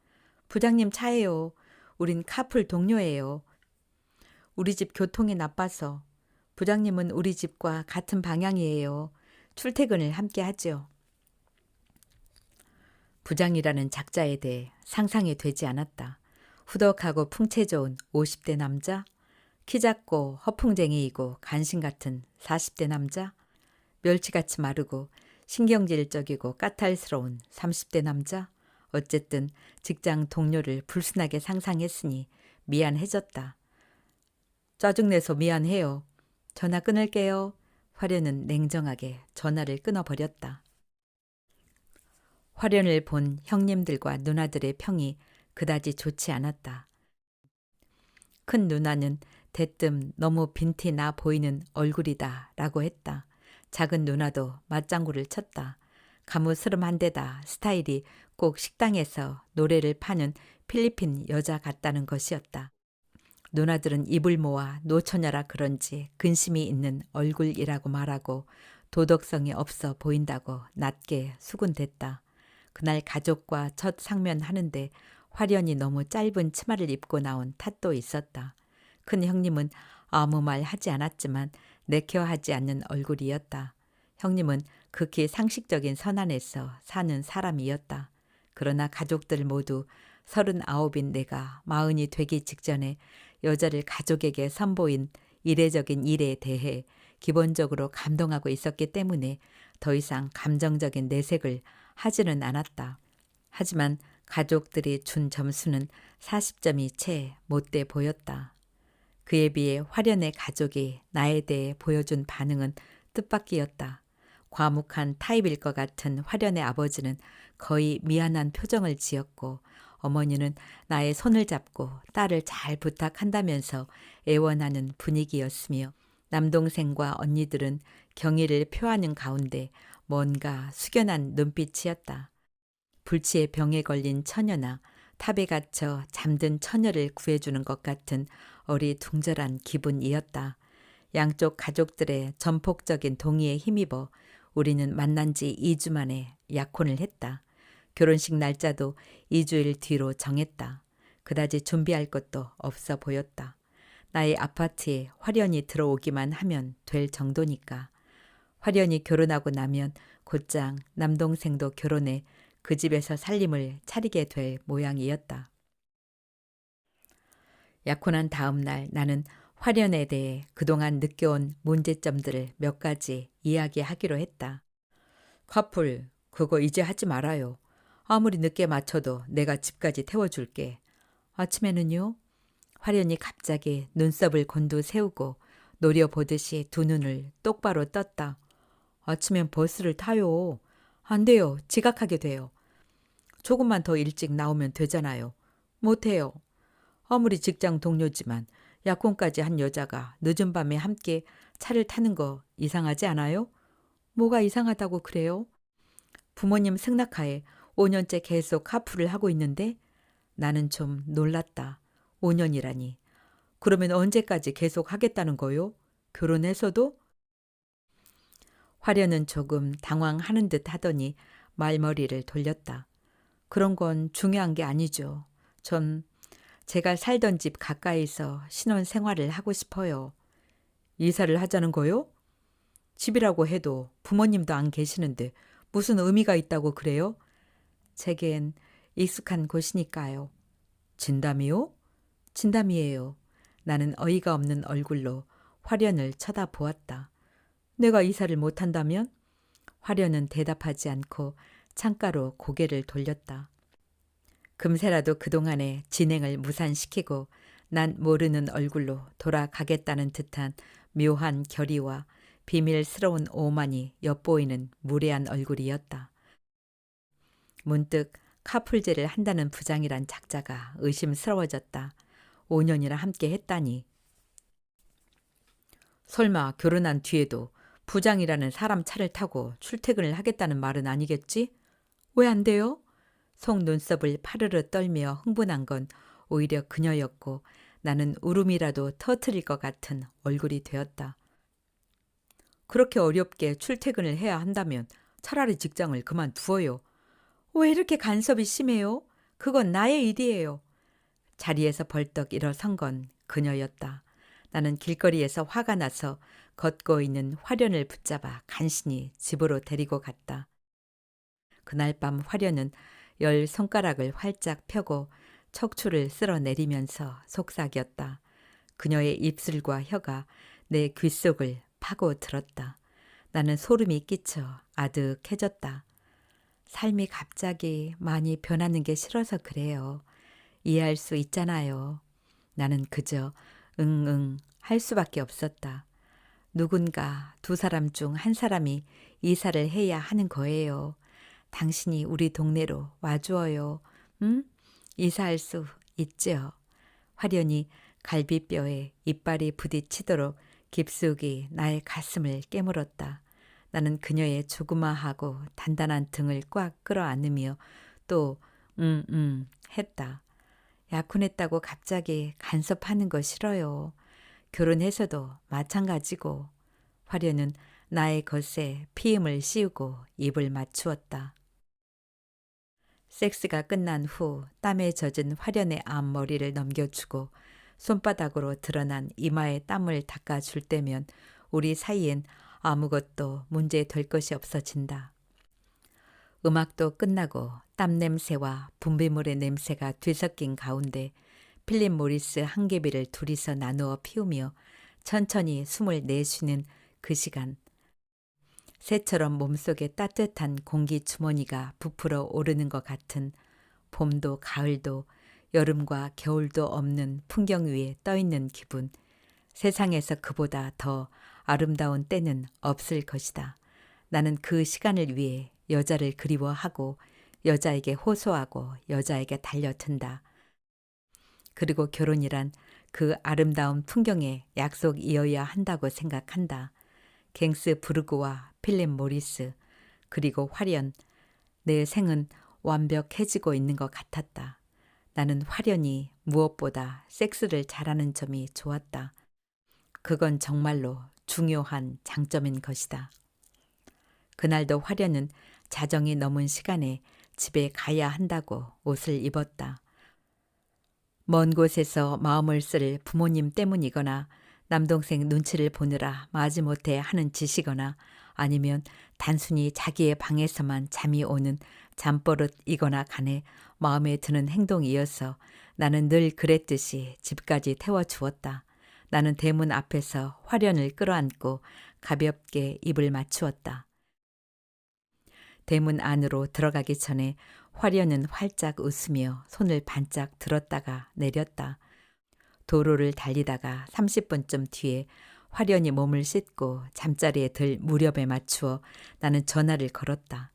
부장님 차예요. 우린 카풀 동료예요. 우리 집 교통이 나빠서. 부장님은 우리 집과 같은 방향이에요. 출퇴근을 함께 하죠. 부장이라는 작자에 대해 상상이 되지 않았다. 후덕하고 풍채 좋은 50대 남자, 키 작고 허풍쟁이이고 간신 같은 40대 남자, 멸치같이 마르고 신경질적이고 까탈스러운 30대 남자, 어쨌든 직장 동료를 불순하게 상상했으니 미안해졌다. 짜증내서 미안해요. 전화 끊을게요. 화련은 냉정하게 전화를 끊어버렸다. 화련을 본 형님들과 누나들의 평이 그다지 좋지 않았다. 큰 누나는 대뜸 너무 빈티 나 보이는 얼굴이다 라고 했다. 작은 누나도 맞장구를 쳤다. 가무스름한 데다 스타일이 꼭 식당에서 노래를 파는 필리핀 여자 같다는 것이었다. 누나들은 입을 모아 노처녀라 그런지 근심이 있는 얼굴이라고 말하고 도덕성이 없어 보인다고 낮게 수군댔다. 그날 가족과 첫 상면하는데 화련이 너무 짧은 치마를 입고 나온 탓도 있었다. 큰 형님은 아무 말 하지 않았지만 내켜하지 않는 얼굴이었다. 형님은 극히 상식적인 선안에서 사는 사람이었다. 그러나 가족들 모두 39인 내가 40이 되기 직전에 여자를 가족에게 선보인 이례적인 일에 대해 기본적으로 감동하고 있었기 때문에 더 이상 감정적인 내색을 하지는 않았다. 하지만 가족들이 준 점수는 40점이 채 못돼 보였다. 그에 비해 화련의 가족이 나에 대해 보여준 반응은 뜻밖이었다. 과묵한 타입일 것 같은 화련의 아버지는 거의 미안한 표정을 지었고 어머니는 나의 손을 잡고 딸을 잘 부탁한다면서 애원하는 분위기였으며 남동생과 언니들은 경의를 표하는 가운데 뭔가 숙연한 눈빛이었다. 불치의 병에 걸린 처녀나 탑에 갇혀 잠든 처녀를 구해주는 것 같은 어리둥절한 기분이었다. 양쪽 가족들의 전폭적인 동의에 힘입어 우리는 만난 지 2주 만에 약혼을 했다. 결혼식 날짜도 2주일 뒤로 정했다. 그다지 준비할 것도 없어 보였다. 나의 아파트에 화련이 들어오기만 하면 될 정도니까. 화련이 결혼하고 나면 곧장 남동생도 결혼해 그 집에서 살림을 차리게 될 모양이었다. 약혼한 다음 날 나는 화련에 대해 그동안 느껴온 문제점들을 몇 가지 이야기하기로 했다. 커플, 그거 이제 하지 말아요. 아무리 늦게 맞춰도 내가 집까지 태워줄게. 아침에는요? 화련이 갑자기 눈썹을 곤두세우고 노려보듯이 두 눈을 똑바로 떴다. 아침엔 버스를 타요. 안 돼요. 지각하게 돼요. 조금만 더 일찍 나오면 되잖아요. 못해요. 아무리 직장 동료지만 약혼까지 한 여자가 늦은 밤에 함께 차를 타는 거 이상하지 않아요? 뭐가 이상하다고 그래요? 부모님 승낙하에 5년째 계속 카풀을 하고 있는데 나는 좀 놀랐다. 5년이라니. 그러면 언제까지 계속 하겠다는 거요? 결혼해서도? 화련은 조금 당황하는 듯 하더니 말머리를 돌렸다. 그런 건 중요한 게 아니죠. 전 제가 살던 집 가까이서 신혼 생활을 하고 싶어요. 이사를 하자는 거요? 집이라고 해도 부모님도 안 계시는데 무슨 의미가 있다고 그래요? 제겐 익숙한 곳이니까요. 진담이요? 진담이에요. 나는 어이가 없는 얼굴로 화련을 쳐다보았다. 내가 이사를 못한다면? 화련은 대답하지 않고 창가로 고개를 돌렸다. 금세라도 그동안의 진행을 무산시키고 난 모르는 얼굴로 돌아가겠다는 듯한 묘한 결의와 비밀스러운 오만이 엿보이는 무례한 얼굴이었다. 문득 카풀제를 한다는 부장이란 작자가 의심스러워졌다. 5년이나 함께 했다니. 설마 결혼한 뒤에도 부장이라는 사람 차를 타고 출퇴근을 하겠다는 말은 아니겠지? 왜 안 돼요? 속 눈썹을 파르르 떨며 흥분한 건 오히려 그녀였고 나는 울음이라도 터뜨릴 것 같은 얼굴이 되었다. 그렇게 어렵게 출퇴근을 해야 한다면 차라리 직장을 그만두어요. 왜 이렇게 간섭이 심해요? 그건 나의 일이에요. 자리에서 벌떡 일어선 건 그녀였다. 나는 길거리에서 화가 나서 걷고 있는 화련을 붙잡아 간신히 집으로 데리고 갔다. 그날 밤 화련은 열 손가락을 활짝 펴고 척추를 쓸어내리면서 속삭였다. 그녀의 입술과 혀가 내 귓속을 파고 들었다. 나는 소름이 끼쳐 아득해졌다. 삶이 갑자기 많이 변하는 게 싫어서 그래요. 이해할 수 있잖아요. 나는 그저 응응 할 수밖에 없었다. 누군가 두 사람 중 한 사람이 이사를 해야 하는 거예요. 당신이 우리 동네로 와주어요. 응? 이사할 수 있죠. 화련히 갈비뼈에 이빨이 부딪히도록 깊숙이 나의 가슴을 깨물었다. 나는 그녀의 조그마하고 단단한 등을 꽉 끌어안으며 또 했다. 약혼했다고 갑자기 간섭하는 거 싫어요. 결혼해서도 마찬가지고. 화련은 나의 것에 피임을 씌우고 입을 맞추었다. 섹스가 끝난 후 땀에 젖은 화련의 앞머리를 넘겨주고 손바닥으로 드러난 이마에 땀을 닦아줄 때면 우리 사이엔 아무것도 문제될 것이 없어진다. 음악도 끝나고 땀 냄새와 분비물의 냄새가 뒤섞인 가운데 필립 모리스 한 개비를 둘이서 나누어 피우며 천천히 숨을 내쉬는 그 시간. 새처럼 몸속에 따뜻한 공기 주머니가 부풀어 오르는 것 같은 봄도 가을도 여름과 겨울도 없는 풍경 위에 떠있는 기분. 세상에서 그보다 더 아름다운 때는 없을 것이다. 나는 그 시간을 위해 여자를 그리워하고 여자에게 호소하고 여자에게 달려든다. 그리고 결혼이란 그 아름다운 풍경에 약속이어야 한다고 생각한다. 갱스 부르그와 필립 모리스 그리고 화련. 내 생은 완벽해지고 있는 것 같았다. 나는 화련이 무엇보다 섹스를 잘하는 점이 좋았다. 그건 정말로 중요한 장점인 것이다. 그날도 화련은 자정이 넘은 시간에 집에 가야 한다고 옷을 입었다. 먼 곳에서 마음을 쓸 부모님 때문이거나 남동생 눈치를 보느라 마지못해 하는 짓이거나 아니면 단순히 자기의 방에서만 잠이 오는 잠버릇이거나 간에 마음에 드는 행동이어서 나는 늘 그랬듯이 집까지 태워주었다. 나는 대문 앞에서 화련을 끌어안고 가볍게 입을 맞추었다. 대문 안으로 들어가기 전에 화련은 활짝 웃으며 손을 반짝 들었다가 내렸다. 도로를 달리다가 30분쯤 뒤에 화련이 몸을 씻고 잠자리에 들 무렵에 맞추어 나는 전화를 걸었다.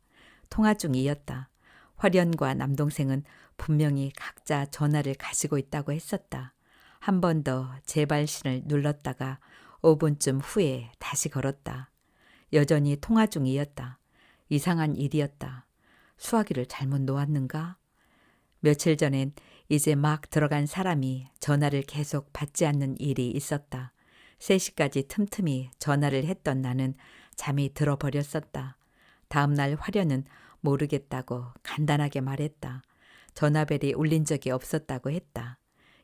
통화 중이었다. 화련과 남동생은 분명히 각자 전화를 가지고 있다고 했었다. 한 번 더 재발신을 눌렀다가 5분쯤 후에 다시 걸었다. 여전히 통화 중이었다. 이상한 일이었다. 수화기를 잘못 놓았는가? 며칠 전엔 이제 막 들어간 사람이 전화를 계속 받지 않는 일이 있었다. 3시까지 틈틈이 전화를 했던 나는 잠이 들어버렸었다. 다음날 화련은 모르겠다고 간단하게 말했다. 전화벨이 울린 적이 없었다고 했다.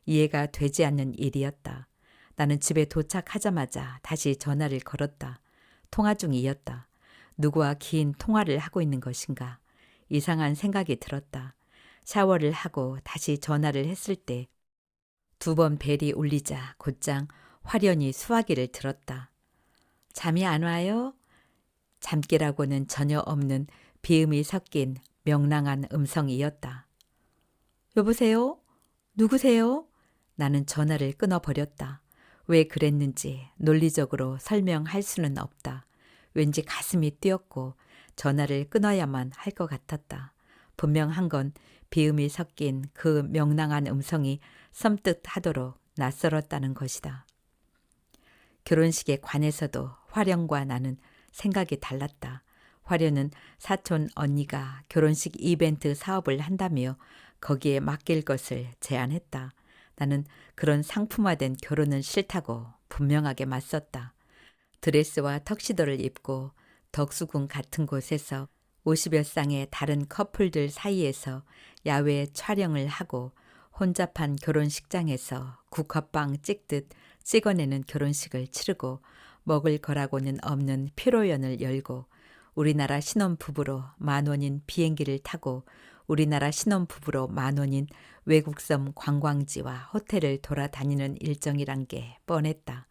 이해가 되지 않는 일이었다. 나는 집에 도착하자마자 다시 전화를 걸었다. 통화 중이었다. 누구와 긴 통화를 하고 있는 것인가? 이상한 생각이 들었다. 샤워를 하고 다시 전화를 했을 때 2번 벨이 울리자 곧장 화련히 수화기를 들었다. 잠이 안 와요? 잠기라고는 전혀 없는 비음이 섞인 명랑한 음성이었다. 여보세요? 누구세요? 나는 전화를 끊어버렸다. 왜 그랬는지 논리적으로 설명할 수는 없다. 왠지 가슴이 뛰었고 전화를 끊어야만 할 것 같았다. 분명한 건 비음이 섞인 그 명랑한 음성이 섬뜩하도록 낯설었다는 것이다. 결혼식에 관해서도 화련과 나는 생각이 달랐다. 화련은 사촌 언니가 결혼식 이벤트 사업을 한다며 거기에 맡길 것을 제안했다. 나는 그런 상품화된 결혼은 싫다고 분명하게 맞섰다. 드레스와 턱시도를 입고 덕수궁 같은 곳에서 50여 쌍의 다른 커플들 사이에서 야외 촬영을 하고 혼잡한 결혼식장에서 국화빵 찍듯 찍어내는 결혼식을 치르고 먹을 거라고는 없는 피로연을 열고 우리나라 신혼부부로 10,000원인 비행기를 타고 우리나라 신혼부부로 만원인 외국섬 관광지와 호텔을 돌아다니는 일정이란 게 뻔했다.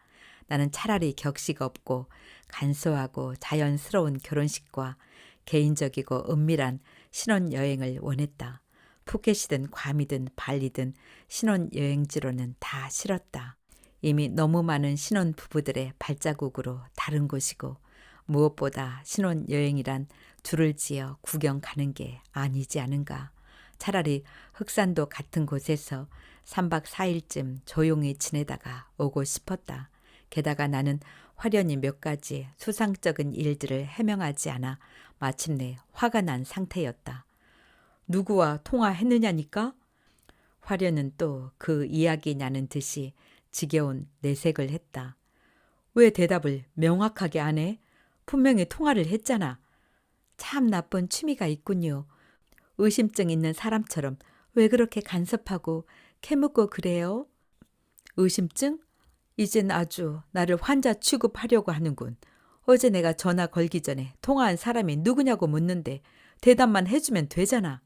나는 차라리 격식 없고 간소하고 자연스러운 결혼식과 개인적이고 은밀한 신혼여행을 원했다. 푸켓이든 괌이든 발리든 신혼여행지로는 다 싫었다. 이미 너무 많은 신혼부부들의 발자국으로 다른 곳이고 무엇보다 신혼여행이란 줄을 지어 구경 가는 게 아니지 않은가. 차라리 흑산도 같은 곳에서 3박 4일쯤 조용히 지내다가 오고 싶었다. 게다가 나는 화련히 몇 가지 수상적인 일들을 해명하지 않아 마침내 화가 난 상태였다. 누구와 통화했느냐니까? 화련은 또 그 이야기냐는 듯이 지겨운 내색을 했다. 왜 대답을 명확하게 안 해? 분명히 통화를 했잖아. 참 나쁜 취미가 있군요. 의심증 있는 사람처럼 왜 그렇게 간섭하고 캐묻고 그래요? 의심증? 이젠 아주 나를 환자 취급하려고 하는군. 어제 내가 전화 걸기 전에 통화한 사람이 누구냐고 묻는데 대답만 해주면 되잖아.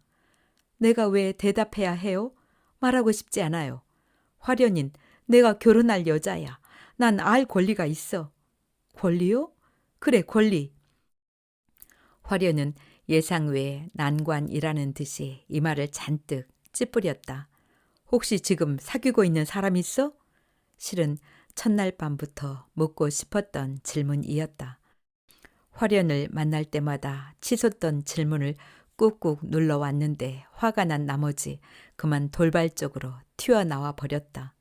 내가 왜 대답해야 해요? 말하고 싶지 않아요. 화련인, 내가 결혼할 여자야. 난 알 권리가 있어. 권리요? 그래, 권리. 화련은 예상 외에 난관이라는 듯이 이 말을 잔뜩 찌푸렸다. 혹시 지금 사귀고 있는 사람 있어? 실은 첫날 밤부터 묻고 싶었던 질문이었다. 화련을 만날 때마다 치솟던 질문을 꾹꾹 눌러왔는데 화가 난 나머지 그만 돌발적으로 튀어나와 버렸다.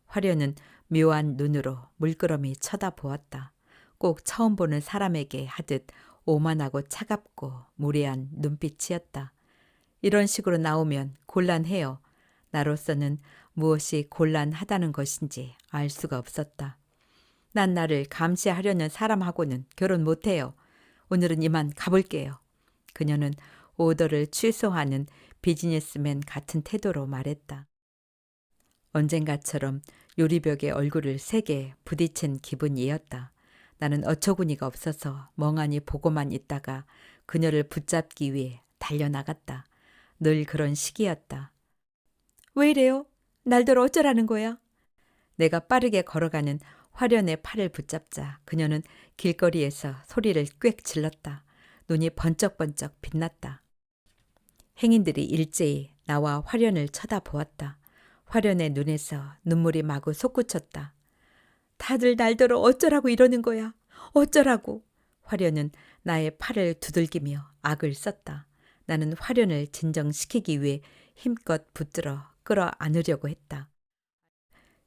화련은 묘한 눈으로 물끄러미 쳐다보았다. 꼭 처음 보는 사람에게 하듯 오만하고 차갑고 무례한 눈빛이었다. 이런 식으로 나오면 곤란해요. 나로서는 무엇이 곤란하다는 것인지 알 수가 없었다. 난 나를 감시하려는 사람하고는 결혼 못해요. 오늘은 이만 가볼게요. 그녀는 오더를 취소하는 비즈니스맨 같은 태도로 말했다. 언젠가처럼 요리벽에 얼굴을 세게 부딪힌 기분이었다. 나는 어처구니가 없어서 멍하니 보고만 있다가 그녀를 붙잡기 위해 달려나갔다. 늘 그런 시기였다. 왜 이래요? 날더러 어쩌라는 거야? 내가 빠르게 걸어가는 화련의 팔을 붙잡자 그녀는 길거리에서 소리를 꽥 질렀다. 눈이 번쩍번쩍 빛났다. 행인들이 일제히 나와 화련을 쳐다보았다. 화련의 눈에서 눈물이 마구 솟구쳤다. 다들 날더러 어쩌라고 이러는 거야. 어쩌라고. 화련은 나의 팔을 두들기며 악을 썼다. 나는 화련을 진정시키기 위해 힘껏 붙들어 끌어안으려고 했다.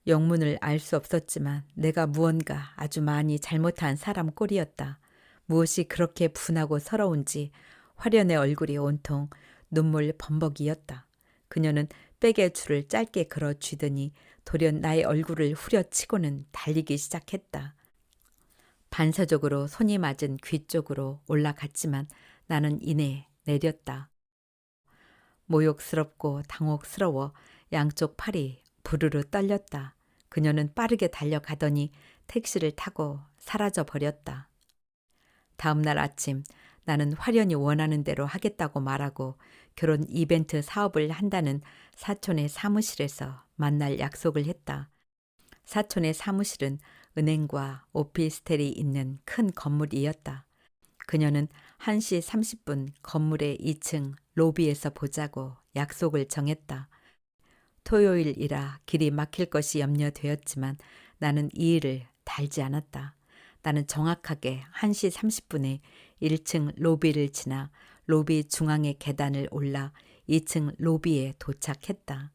영문을 알 수 없었지만 내가 무언가 아주 많이 잘못한 사람 꼴이었다. 무엇이 그렇게 분하고 서러운지 화련의 얼굴이 온통 눈물 범벅이었다. 그녀는 백의 줄을 짧게 걸어 쥐더니 돌연 나의 얼굴을 후려치고는 달리기 시작했다. 반사적으로 손이 맞은 귀 쪽으로 올라갔지만 나는 이내 내렸다. 모욕스럽고 당혹스러워 양쪽 팔이 부르르 떨렸다. 그녀는 빠르게 달려가더니 택시를 타고 사라져 버렸다. 다음 날 아침 나는 화련이 원하는 대로 하겠다고 말하고 결혼 이벤트 사업을 한다는 사촌의 사무실에서 만날 약속을 했다. 사촌의 사무실은 은행과 오피스텔이 있는 큰 건물이었다. 그녀는 1시 30분 건물의 2층 로비에서 보자고 약속을 정했다. 토요일이라 길이 막힐 것이 염려되었지만 나는 이 일을 달지 않았다. 나는 정확하게 1시 30분에 1층 로비를 지나 로비 중앙의 계단을 올라 2층 로비에 도착했다.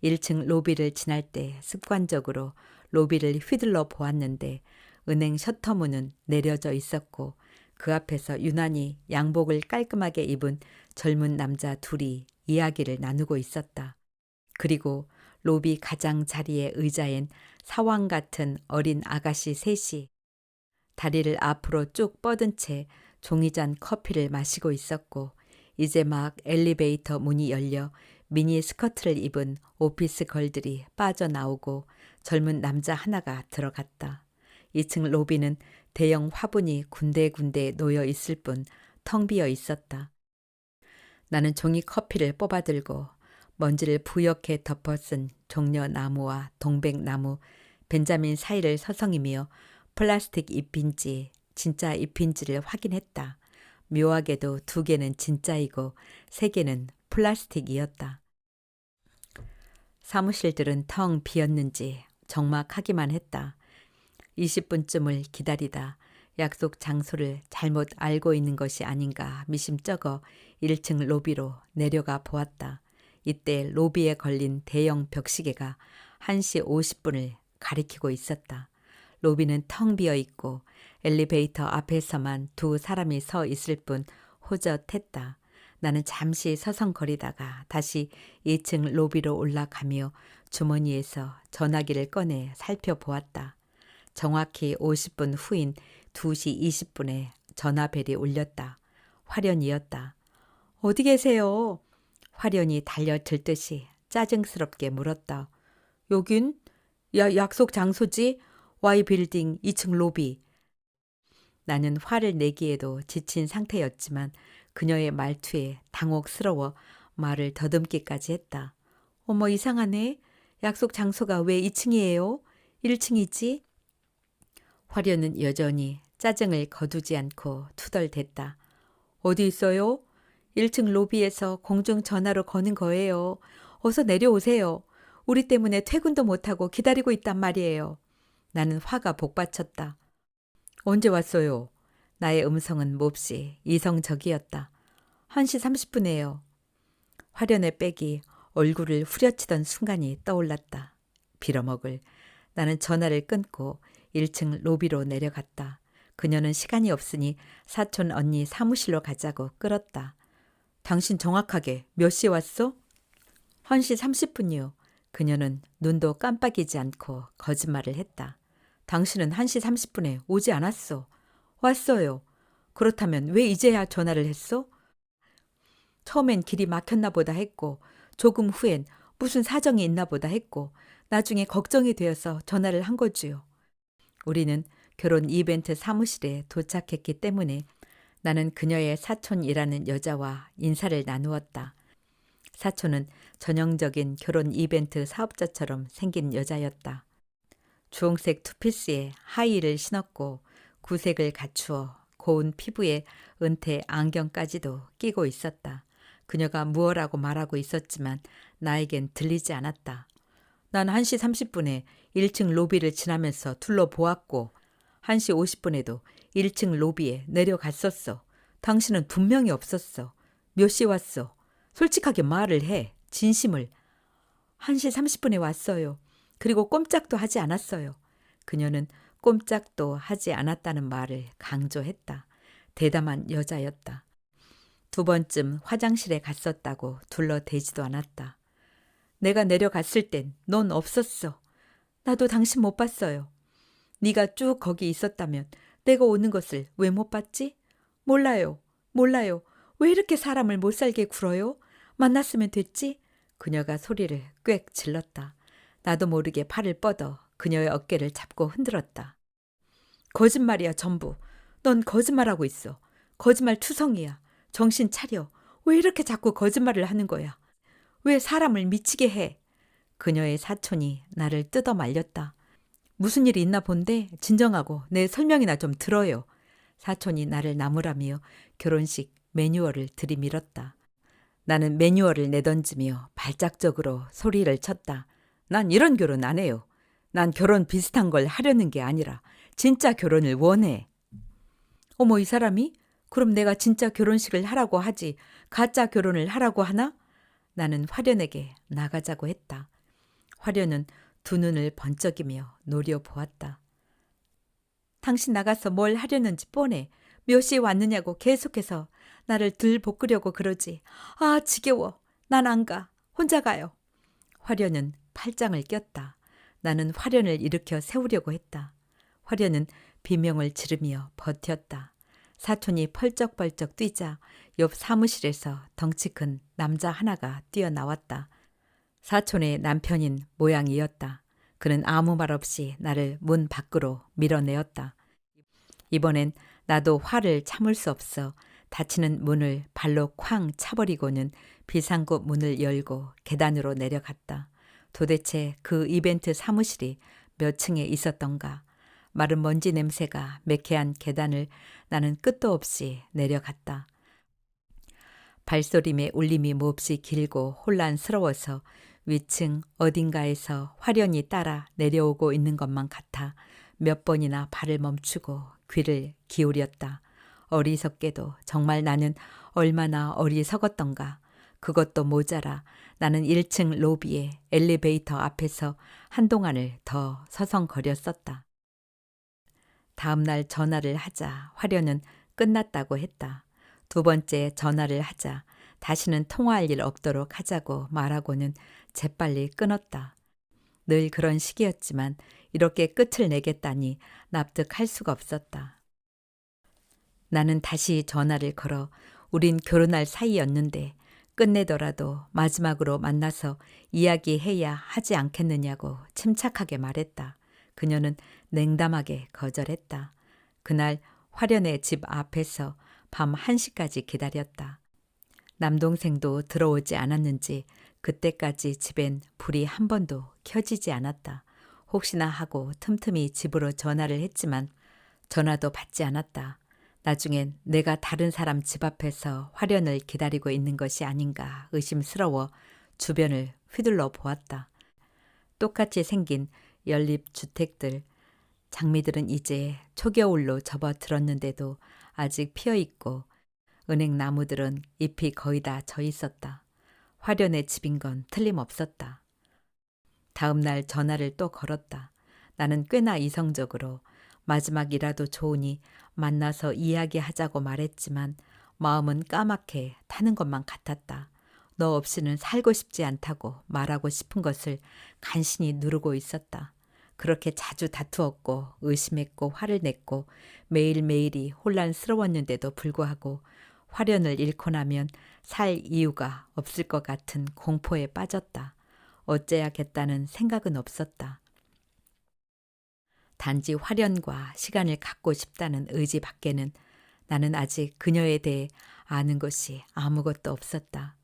1층 로비를 지날 때 습관적으로 로비를 휘둘러 보았는데 은행 셔터문은 내려져 있었고 그 앞에서 유난히 양복을 깔끔하게 입은 젊은 남자 둘이 이야기를 나누고 있었다. 그리고 로비 가장 자리의 의자엔 사왕 같은 어린 아가씨 셋이 다리를 앞으로 쭉 뻗은 채 종이잔 커피를 마시고 있었고 이제 막 엘리베이터 문이 열려 미니 스커트를 입은 오피스 걸들이 빠져나오고 젊은 남자 하나가 들어갔다. 2층 로비는 대형 화분이 군데군데 놓여 있을 뿐 텅 비어 있었다. 나는 종이 커피를 뽑아들고 먼지를 부옇게 덮어쓴 종려나무와 동백나무, 벤자민 사이를 서성이며 플라스틱 잎인지 진짜 잎인지를 확인했다. 묘하게도 2개는 진짜이고 3개는 플라스틱이었다. 사무실들은 텅 비었는지 적막하기만 했다. 20분쯤을 기다리다 약속 장소를 잘못 알고 있는 것이 아닌가 미심쩍어 1층 로비로 내려가 보았다. 이때 로비에 걸린 대형 벽시계가 1시 50분을 가리키고 있었다. 로비는 텅 비어 있고 엘리베이터 앞에서만 2 사람이 서 있을 뿐 호젓했다. 나는 잠시 서성거리다가 다시 2층 로비로 올라가며 주머니에서 전화기를 꺼내 살펴보았다. 정확히 50분 후인 2시 20분에 전화벨이 울렸다. 화련이었다. 어디 계세요? 화련이 달려들듯이 짜증스럽게 물었다. 여긴? 약속 장소지? Y빌딩 2층 로비. 나는 화를 내기에도 지친 상태였지만 그녀의 말투에 당혹스러워 말을 더듬기까지 했다. 어머 이상하네. 약속 장소가 왜 2층이에요? 1층이지? 화련은 여전히 짜증을 거두지 않고 투덜댔다. 어디 있어요? 1층 로비에서 공중전화로 거는 거예요. 어서 내려오세요. 우리 때문에 퇴근도 못하고 기다리고 있단 말이에요. 나는 화가 복받쳤다. 언제 왔어요? 나의 음성은 몹시 이성적이었다. 1시 30분에요. 화련의 빽이 얼굴을 후려치던 순간이 떠올랐다. 빌어먹을. 나는 전화를 끊고 1층 로비로 내려갔다. 그녀는 시간이 없으니 사촌 언니 사무실로 가자고 끌었다. 당신 정확하게 몇 시에 왔어? 1시 30분이요. 그녀는 눈도 깜빡이지 않고 거짓말을 했다. 당신은 1시 30분에 오지 않았어. 왔어요. 그렇다면 왜 이제야 전화를 했어? 처음엔 길이 막혔나 보다 했고 조금 후엔 무슨 사정이 있나 보다 했고 나중에 걱정이 되어서 전화를 한 거지요. 우리는 결혼 이벤트 사무실에 도착했기 때문에 나는 그녀의 사촌이라는 여자와 인사를 나누었다. 사촌은 전형적인 결혼 이벤트 사업자처럼 생긴 여자였다. 주홍색 투피스에 하이힐을 신었고 구색을 갖추어 고운 피부에 은퇴 안경까지도 끼고 있었다. 그녀가 무엇라고 말하고 있었지만 나에겐 들리지 않았다. 난 1시 30분에 1층 로비를 지나면서 둘러보았고 1시 50분에도 1층 로비에 내려갔었어. 당신은 분명히 없었어. 몇 시에 왔어? 솔직하게 말을 해. 진심을. 1시 30분에 왔어요. 그리고 꼼짝도 하지 않았어요. 그녀는 꼼짝도 하지 않았다는 말을 강조했다. 대담한 여자였다. 2번쯤 화장실에 갔었다고 둘러대지도 않았다. 내가 내려갔을 땐 넌 없었어. 나도 당신 못 봤어요. 네가 쭉 거기 있었다면 내가 오는 것을 왜 못 봤지? 몰라요. 왜 이렇게 사람을 못 살게 굴어요? 만났으면 됐지? 그녀가 소리를 꽥 질렀다. 나도 모르게 팔을 뻗어 그녀의 어깨를 잡고 흔들었다. 거짓말이야 전부. 넌 거짓말하고 있어. 거짓말 투성이야. 정신 차려. 왜 이렇게 자꾸 거짓말을 하는 거야? 왜 사람을 미치게 해? 그녀의 사촌이 나를 뜯어 말렸다. 무슨 일이 있나 본데 진정하고 내 설명이나 좀 들어요. 사촌이 나를 나무라며 결혼식 매뉴얼을 들이밀었다. 나는 매뉴얼을 내던지며 발작적으로 소리를 쳤다. 난 이런 결혼 안 해요. 난 결혼 비슷한 걸 하려는 게 아니라 진짜 결혼을 원해. 어머 이 사람이? 그럼 내가 진짜 결혼식을 하라고 하지 가짜 결혼을 하라고 하나? 나는 화련에게 나가자고 했다. 화련은 2 눈을 번쩍이며 노려보았다. 당신 나가서 뭘 하려는지 뻔해. 몇 시에 왔느냐고 계속해서 나를 들볶으려고 그러지. 아 지겨워. 난 안 가. 혼자 가요. 화련은 팔짱을 꼈다. 나는 화련을 일으켜 세우려고 했다. 화련은 비명을 지르며 버텼다. 사촌이 펄쩍펄쩍 뛰자 옆 사무실에서 덩치 큰 남자 하나가 뛰어나왔다. 사촌의 남편인 모양이었다. 그는 아무 말 없이 나를 문 밖으로 밀어내었다. 이번엔 나도 화를 참을 수 없어 닫히는 문을 발로 쾅 차버리고는 비상구 문을 열고 계단으로 내려갔다. 도대체 그 이벤트 사무실이 몇 층에 있었던가. 마른 먼지 냄새가 매캐한 계단을 나는 끝도 없이 내려갔다. 발소림의 울림이 몹시 길고 혼란스러워서 위층 어딘가에서 화련히 따라 내려오고 있는 것만 같아 몇 번이나 발을 멈추고 귀를 기울였다. 어리석게도 정말 나는 얼마나 어리석었던가. 그것도 모자라 나는 1층 로비의 엘리베이터 앞에서 한동안을 더 서성거렸었다. 다음 날 전화를 하자 화련은 끝났다고 했다. 두 번째 전화를 하자 다시는 통화할 일 없도록 하자고 말하고는 재빨리 끊었다. 늘 그런 식이었지만 이렇게 끝을 내겠다니 납득할 수가 없었다. 나는 다시 전화를 걸어 우린 결혼할 사이였는데 끝내더라도 마지막으로 만나서 이야기해야 하지 않겠느냐고 침착하게 말했다. 그녀는 냉담하게 거절했다. 그날 화련의 집 앞에서 밤 1시까지 기다렸다. 남동생도 들어오지 않았는지 그때까지 집엔 불이 한 번도 켜지지 않았다. 혹시나 하고 틈틈이 집으로 전화를 했지만 전화도 받지 않았다. 나중엔 내가 다른 사람 집 앞에서 화련을 기다리고 있는 것이 아닌가 의심스러워 주변을 휘둘러 보았다. 똑같이 생긴 연립주택들, 장미들은 이제 초겨울로 접어들었는데도 아직 피어있고 은행나무들은 잎이 거의 다 져 있었다. 화련의 집인 건 틀림없었다. 다음 날 전화를 또 걸었다. 나는 꽤나 이성적으로 마지막이라도 좋으니 만나서 이야기하자고 말했지만 마음은 까맣게 타는 것만 같았다. 너 없이는 살고 싶지 않다고 말하고 싶은 것을 간신히 누르고 있었다. 그렇게 자주 다투었고 의심했고 화를 냈고 매일매일이 혼란스러웠는데도 불구하고 화련을 잃고 나면 살 이유가 없을 것 같은 공포에 빠졌다. 어째야겠다는 생각은 없었다. 단지 화련과 시간을 갖고 싶다는 의지 밖에는 나는 아직 그녀에 대해 아는 것이 아무것도 없었다.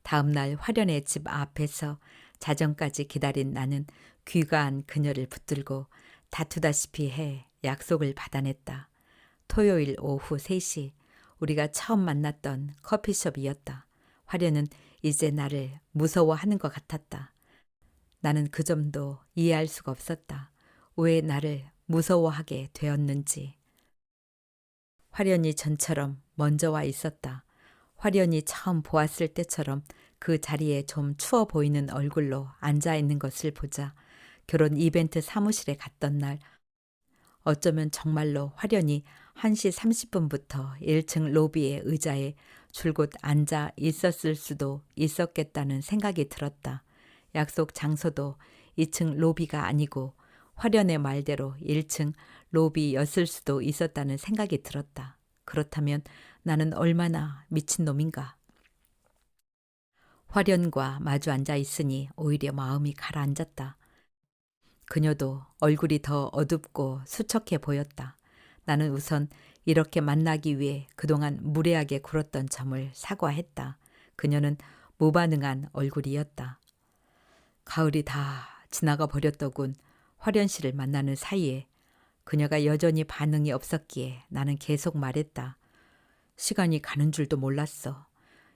다음 날 화련의 집 앞에서 자정까지 기다린 나는 귀가한 그녀를 붙들고 다투다시피 해 약속을 받아냈다. 토요일 오후 3시 우리가 처음 만났던 커피숍이었다. 화련은 이제 나를 무서워하는 것 같았다. 나는 그 점도 이해할 수가 없었다. 왜 나를 무서워하게 되었는지. 화련이 전처럼 먼저 와 있었다. 화련이 처음 보았을 때처럼 그 자리에 좀 추워 보이는 얼굴로 앉아있는 것을 보자 결혼 이벤트 사무실에 갔던 날 어쩌면 정말로 화련이 1시 30분부터 1층 로비의 의자에 줄곧 앉아 있었을 수도 있었겠다는 생각이 들었다. 약속 장소도 2층 로비가 아니고 화련의 말대로 1층 로비였을 수도 있었다는 생각이 들었다. 그렇다면 나는 얼마나 미친놈인가. 화련과 마주 앉아 있으니 오히려 마음이 가라앉았다. 그녀도 얼굴이 더 어둡고 수척해 보였다. 나는 우선 이렇게 만나기 위해 그동안 무례하게 굴었던 점을 사과했다. 그녀는 무반응한 얼굴이었다. 가을이 다 지나가 버렸더군. 화련 씨를 만나는 사이에 그녀가 여전히 반응이 없었기에 나는 계속 말했다. 시간이 가는 줄도 몰랐어.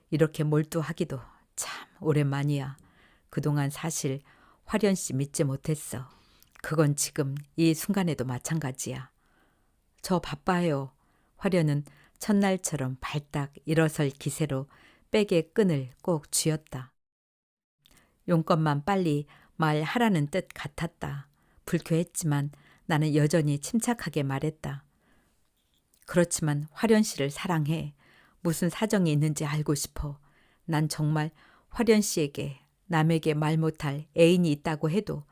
이렇게 몰두하기도 참 오랜만이야. 그동안 사실 화련 씨 믿지 못했어. 그건 지금 이 순간에도 마찬가지야. 저 바빠요. 화련은 첫날처럼 발딱 일어설 기세로 백의 끈을 꼭 쥐었다. 용건만 빨리 말하라는 뜻 같았다. 불쾌했지만 나는 여전히 침착하게 말했다. 그렇지만 화련 씨를 사랑해. 무슨 사정이 있는지 알고 싶어. 난 정말 화련 씨에게 남에게 말 못할 애인이 있다고 해도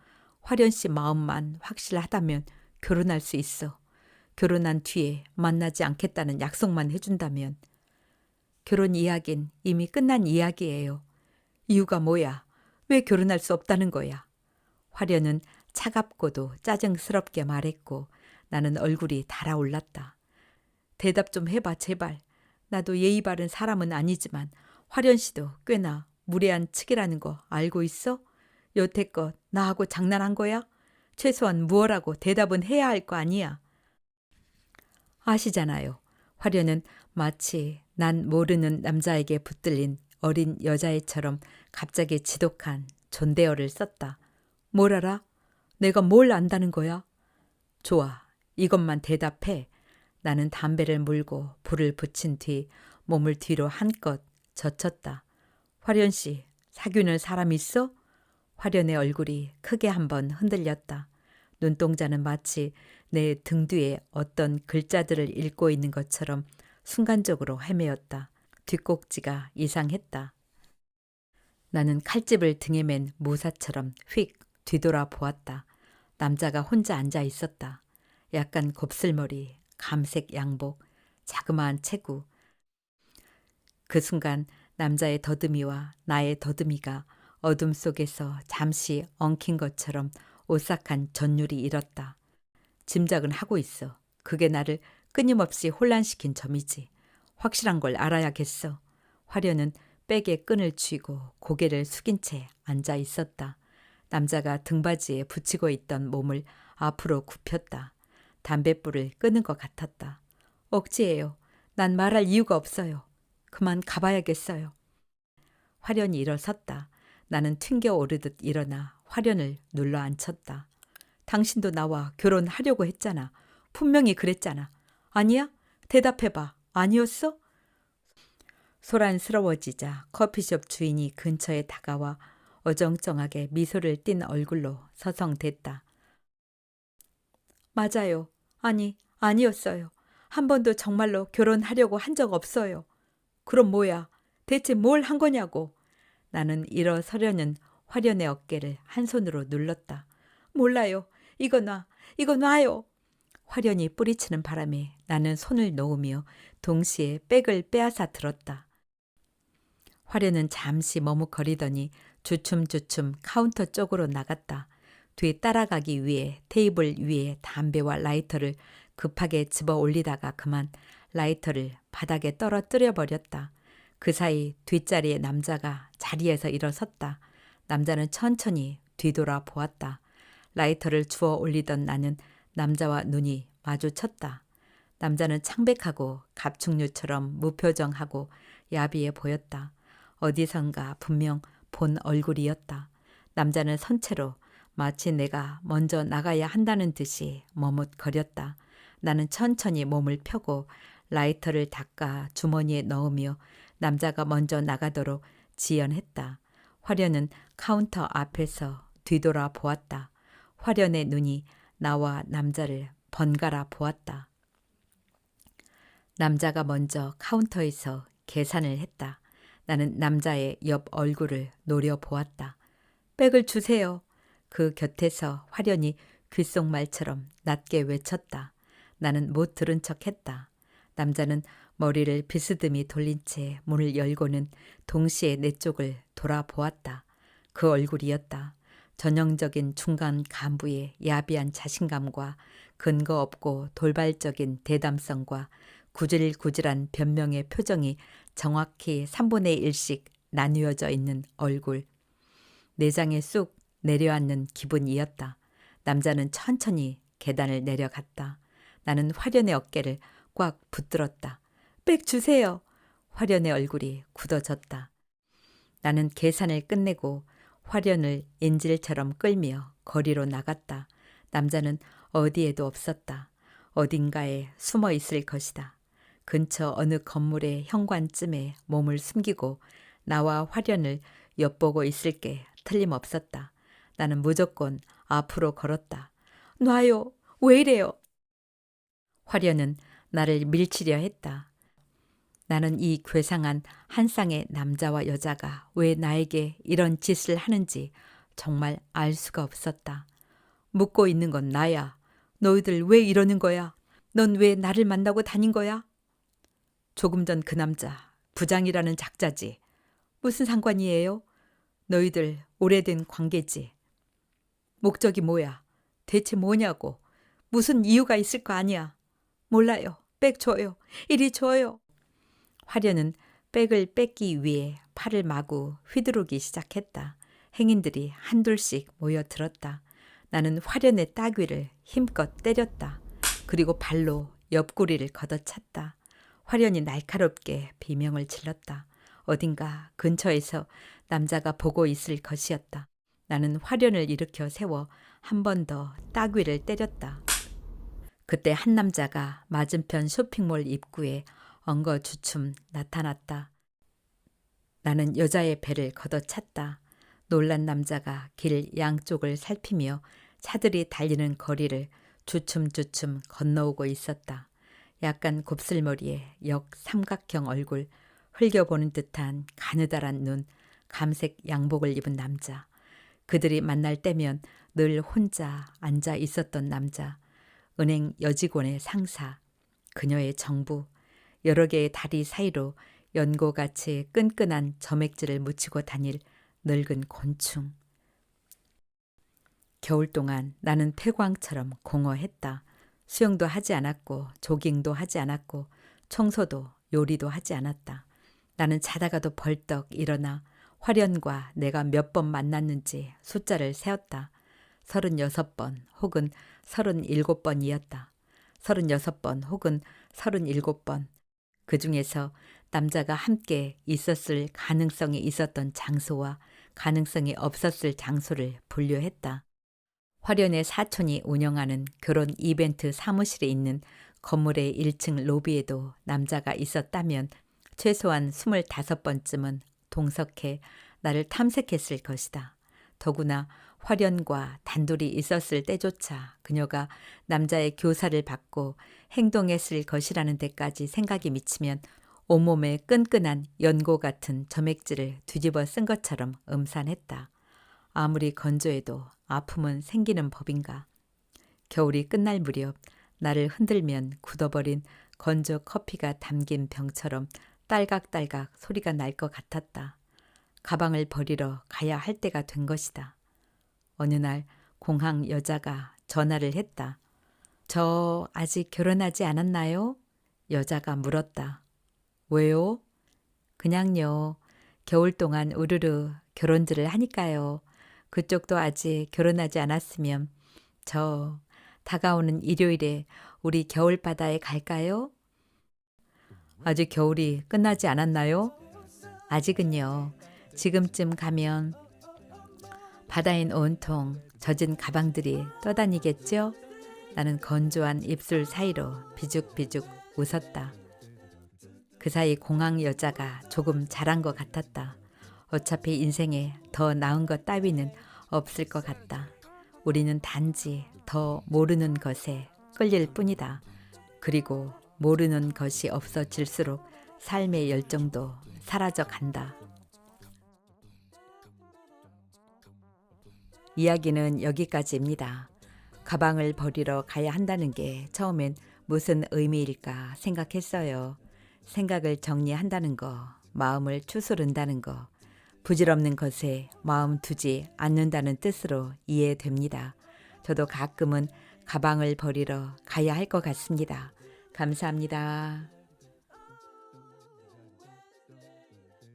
화련 씨 마음만 확실하다면 결혼할 수 있어. 결혼한 뒤에 만나지 않겠다는 약속만 해준다면. 결혼 이야기는 이미 끝난 이야기예요. 이유가 뭐야? 왜 결혼할 수 없다는 거야? 화련은 차갑고도 짜증스럽게 말했고 나는 얼굴이 달아올랐다. 대답 좀 해봐 제발. 나도 예의 바른 사람은 아니지만 화련 씨도 꽤나 무례한 측이라는 거 알고 있어? 여태껏 나하고 장난한 거야? 최소한 무엇라고 대답은 해야 할 거 아니야. 아시잖아요. 화련은 마치 난 모르는 남자에게 붙들린 어린 여자애처럼 갑자기 지독한 존대어를 썼다. 뭘 알아? 내가 뭘 안다는 거야? 좋아, 이것만 대답해. 나는 담배를 물고 불을 붙인 뒤 몸을 뒤로 한껏 젖혔다. 화련 씨, 사귀는 사람 있어? 화련의 얼굴이 크게 한번 흔들렸다. 눈동자는 마치 내 등 뒤에 어떤 글자들을 읽고 있는 것처럼 순간적으로 헤매었다. 뒷꼭지가 이상했다. 나는 칼집을 등에 맨 무사처럼 휙 뒤돌아 보았다. 남자가 혼자 앉아 있었다. 약간 곱슬머리, 감색 양복, 자그마한 체구. 그 순간 남자의 더듬이와 나의 더듬이가 어둠 속에서 잠시 엉킨 것처럼 오싹한 전율이 일었다. 짐작은 하고 있어. 그게 나를 끊임없이 혼란시킨 점이지. 확실한 걸 알아야겠어. 화련은 백에 끈을 쥐고 고개를 숙인 채 앉아 있었다. 남자가 등받이에 붙이고 있던 몸을 앞으로 굽혔다. 담뱃불을 끄는 것 같았다. 억지예요. 난 말할 이유가 없어요. 그만 가봐야겠어요. 화련이 일어섰다. 나는 튕겨 오르듯 일어나 화련을 눌러 앉혔다. 당신도 나와 결혼하려고 했잖아. 분명히 그랬잖아. 아니야? 대답해봐. 아니었어? 소란스러워지자 커피숍 주인이 근처에 다가와 어정쩡하게 미소를 띤 얼굴로 서성댔다. 맞아요. 아니, 아니었어요. 한 번도 정말로 결혼하려고 한 적 없어요. 그럼 뭐야? 대체 뭘 한 거냐고. 나는 일어서려는 화련의 어깨를 한 손으로 눌렀다. 몰라요. 이거 놔. 이거 놔요. 화련이 뿌리치는 바람에 나는 손을 놓으며 동시에 백을 빼앗아 들었다. 화련은 잠시 머뭇거리더니 주춤주춤 카운터 쪽으로 나갔다. 뒤에 따라가기 위해 테이블 위에 담배와 라이터를 급하게 집어 올리다가 그만 라이터를 바닥에 떨어뜨려 버렸다. 그 사이 뒷자리의 남자가 자리에서 일어섰다. 남자는 천천히 뒤돌아 보았다. 라이터를 주워 올리던 나는 남자와 눈이 마주쳤다. 남자는 창백하고 갑충류처럼 무표정하고 야비해 보였다. 어디선가 분명 본 얼굴이었다. 남자는 선체로 마치 내가 먼저 나가야 한다는 듯이 머뭇거렸다. 나는 천천히 몸을 펴고 라이터를 닦아 주머니에 넣으며 남자가 먼저 나가도록 지연했다. 화련은 카운터 앞에서 뒤돌아 보았다. 화련의 눈이 나와 남자를 번갈아 보았다. 남자가 먼저 카운터에서 계산을 했다. 나는 남자의 옆 얼굴을 노려보았다. 백을 주세요. 그 곁에서 화련이 귓속말처럼 낮게 외쳤다. 나는 못 들은 척했다. 남자는 머리를 비스듬히 돌린 채 문을 열고는 동시에 내 쪽을 돌아보았다. 그 얼굴이었다. 전형적인 중간 간부의 야비한 자신감과 근거 없고 돌발적인 대담성과 구질구질한 변명의 표정이 정확히 3분의 1씩 나뉘어져 있는 얼굴. 내장에 쑥 내려앉는 기분이었다. 남자는 천천히 계단을 내려갔다. 나는 화련의 어깨를 꽉 붙들었다. 백 주세요. 화련의 얼굴이 굳어졌다. 나는 계산을 끝내고 화련을 인질처럼 끌며 거리로 나갔다. 남자는 어디에도 없었다. 어딘가에 숨어 있을 것이다. 근처 어느 건물의 현관쯤에 몸을 숨기고 나와 화련을 엿보고 있을 게 틀림없었다. 나는 무조건 앞으로 걸었다. 놔요. 왜 이래요? 화련은 나를 밀치려 했다. 나는 이 괴상한 한 쌍의 남자와 여자가 왜 나에게 이런 짓을 하는지 정말 알 수가 없었다. 묻고 있는 건 나야. 너희들 왜 이러는 거야? 넌 왜 나를 만나고 다닌 거야? 조금 전 그 남자, 부장이라는 작자지. 무슨 상관이에요? 너희들 오래된 관계지. 목적이 뭐야? 대체 뭐냐고. 무슨 이유가 있을 거 아니야. 몰라요. 백 줘요. 이리 줘요. 화련은 백을 뺏기 위해 팔을 마구 휘두르기 시작했다. 행인들이 한둘씩 모여들었다. 나는 화련의 따귀를 힘껏 때렸다. 그리고 발로 옆구리를 걷어찼다. 화련이 날카롭게 비명을 질렀다. 어딘가 근처에서 남자가 보고 있을 것이었다. 나는 화련을 일으켜 세워 한 번 더 따귀를 때렸다. 그때 한 남자가 맞은편 쇼핑몰 입구에 엉거주춤 나타났다. 나는 여자의 배를 걷어찼다. 놀란 남자가 길 양쪽을 살피며 차들이 달리는 거리를 주춤주춤 건너오고 있었다. 약간 곱슬머리에 역삼각형 얼굴, 흘겨보는 듯한 가느다란 눈, 감색 양복을 입은 남자. 그들이 만날 때면 늘 혼자 앉아 있었던 남자. 은행 여직원의 상사, 그녀의 정부, 여러 개의 다리 사이로 연고같이 끈끈한 점액질을 묻히고 다닐 늙은 곤충. 겨울 동안 나는 폐광처럼 공허했다. 수영도 하지 않았고 조깅도 하지 않았고 청소도 요리도 하지 않았다. 나는 자다가도 벌떡 일어나 화련과 내가 몇 번 만났는지 숫자를 세었다. 36번 혹은 37번이었다. 36번 혹은 37번. 그 중에서 남자가 함께 있었을 가능성이 있었던 장소와 가능성이 없었을 장소를 분류했다. 화련의 사촌이 운영하는 결혼 이벤트 사무실에 있는 건물의 1층 로비에도 남자가 있었다면 최소한 25번쯤은 동석해 나를 탐색했을 것이다. 더구나 화련과 단둘이 있었을 때조차 그녀가 남자의 교사를 받고 행동했을 것이라는 데까지 생각이 미치면 온몸에 끈끈한 연고 같은 점액질을 뒤집어 쓴 것처럼 음산했다. 아무리 건조해도 아픔은 생기는 법인가. 겨울이 끝날 무렵 나를 흔들면 굳어버린 건조 커피가 담긴 병처럼 딸각딸각 소리가 날 것 같았다. 가방을 버리러 가야 할 때가 된 것이다. 어느 날 공항 여자가 전화를 했다. 저 아직 결혼하지 않았나요? 여자가 물었다. 왜요? 그냥요. 겨울 동안 우르르 결혼들을 하니까요. 그쪽도 아직 결혼하지 않았으면 저 다가오는 일요일에 우리 겨울바다에 갈까요? 아직 겨울이 끝나지 않았나요? 아직은요. 지금쯤 가면 바다엔 온통 젖은 가방들이 떠다니겠죠? 나는 건조한 입술 사이로 비죽비죽 웃었다. 그 사이 공항 여자가 조금 잘한 것 같았다. 어차피 인생에 더 나은 것 따위는 없을 것 같다. 우리는 단지 더 모르는 것에 끌릴 뿐이다. 그리고 모르는 것이 없어질수록 삶의 열정도 사라져 간다. 이야기는 여기까지입니다. 가방을 버리러 가야 한다는 게 처음엔 무슨 의미일까 생각했어요. 생각을 정리한다는 거, 마음을 추스른다는 거, 부질없는 것에 마음 두지 않는다는 뜻으로 이해됩니다. 저도 가끔은 가방을 버리러 가야 할 것 같습니다. 감사합니다.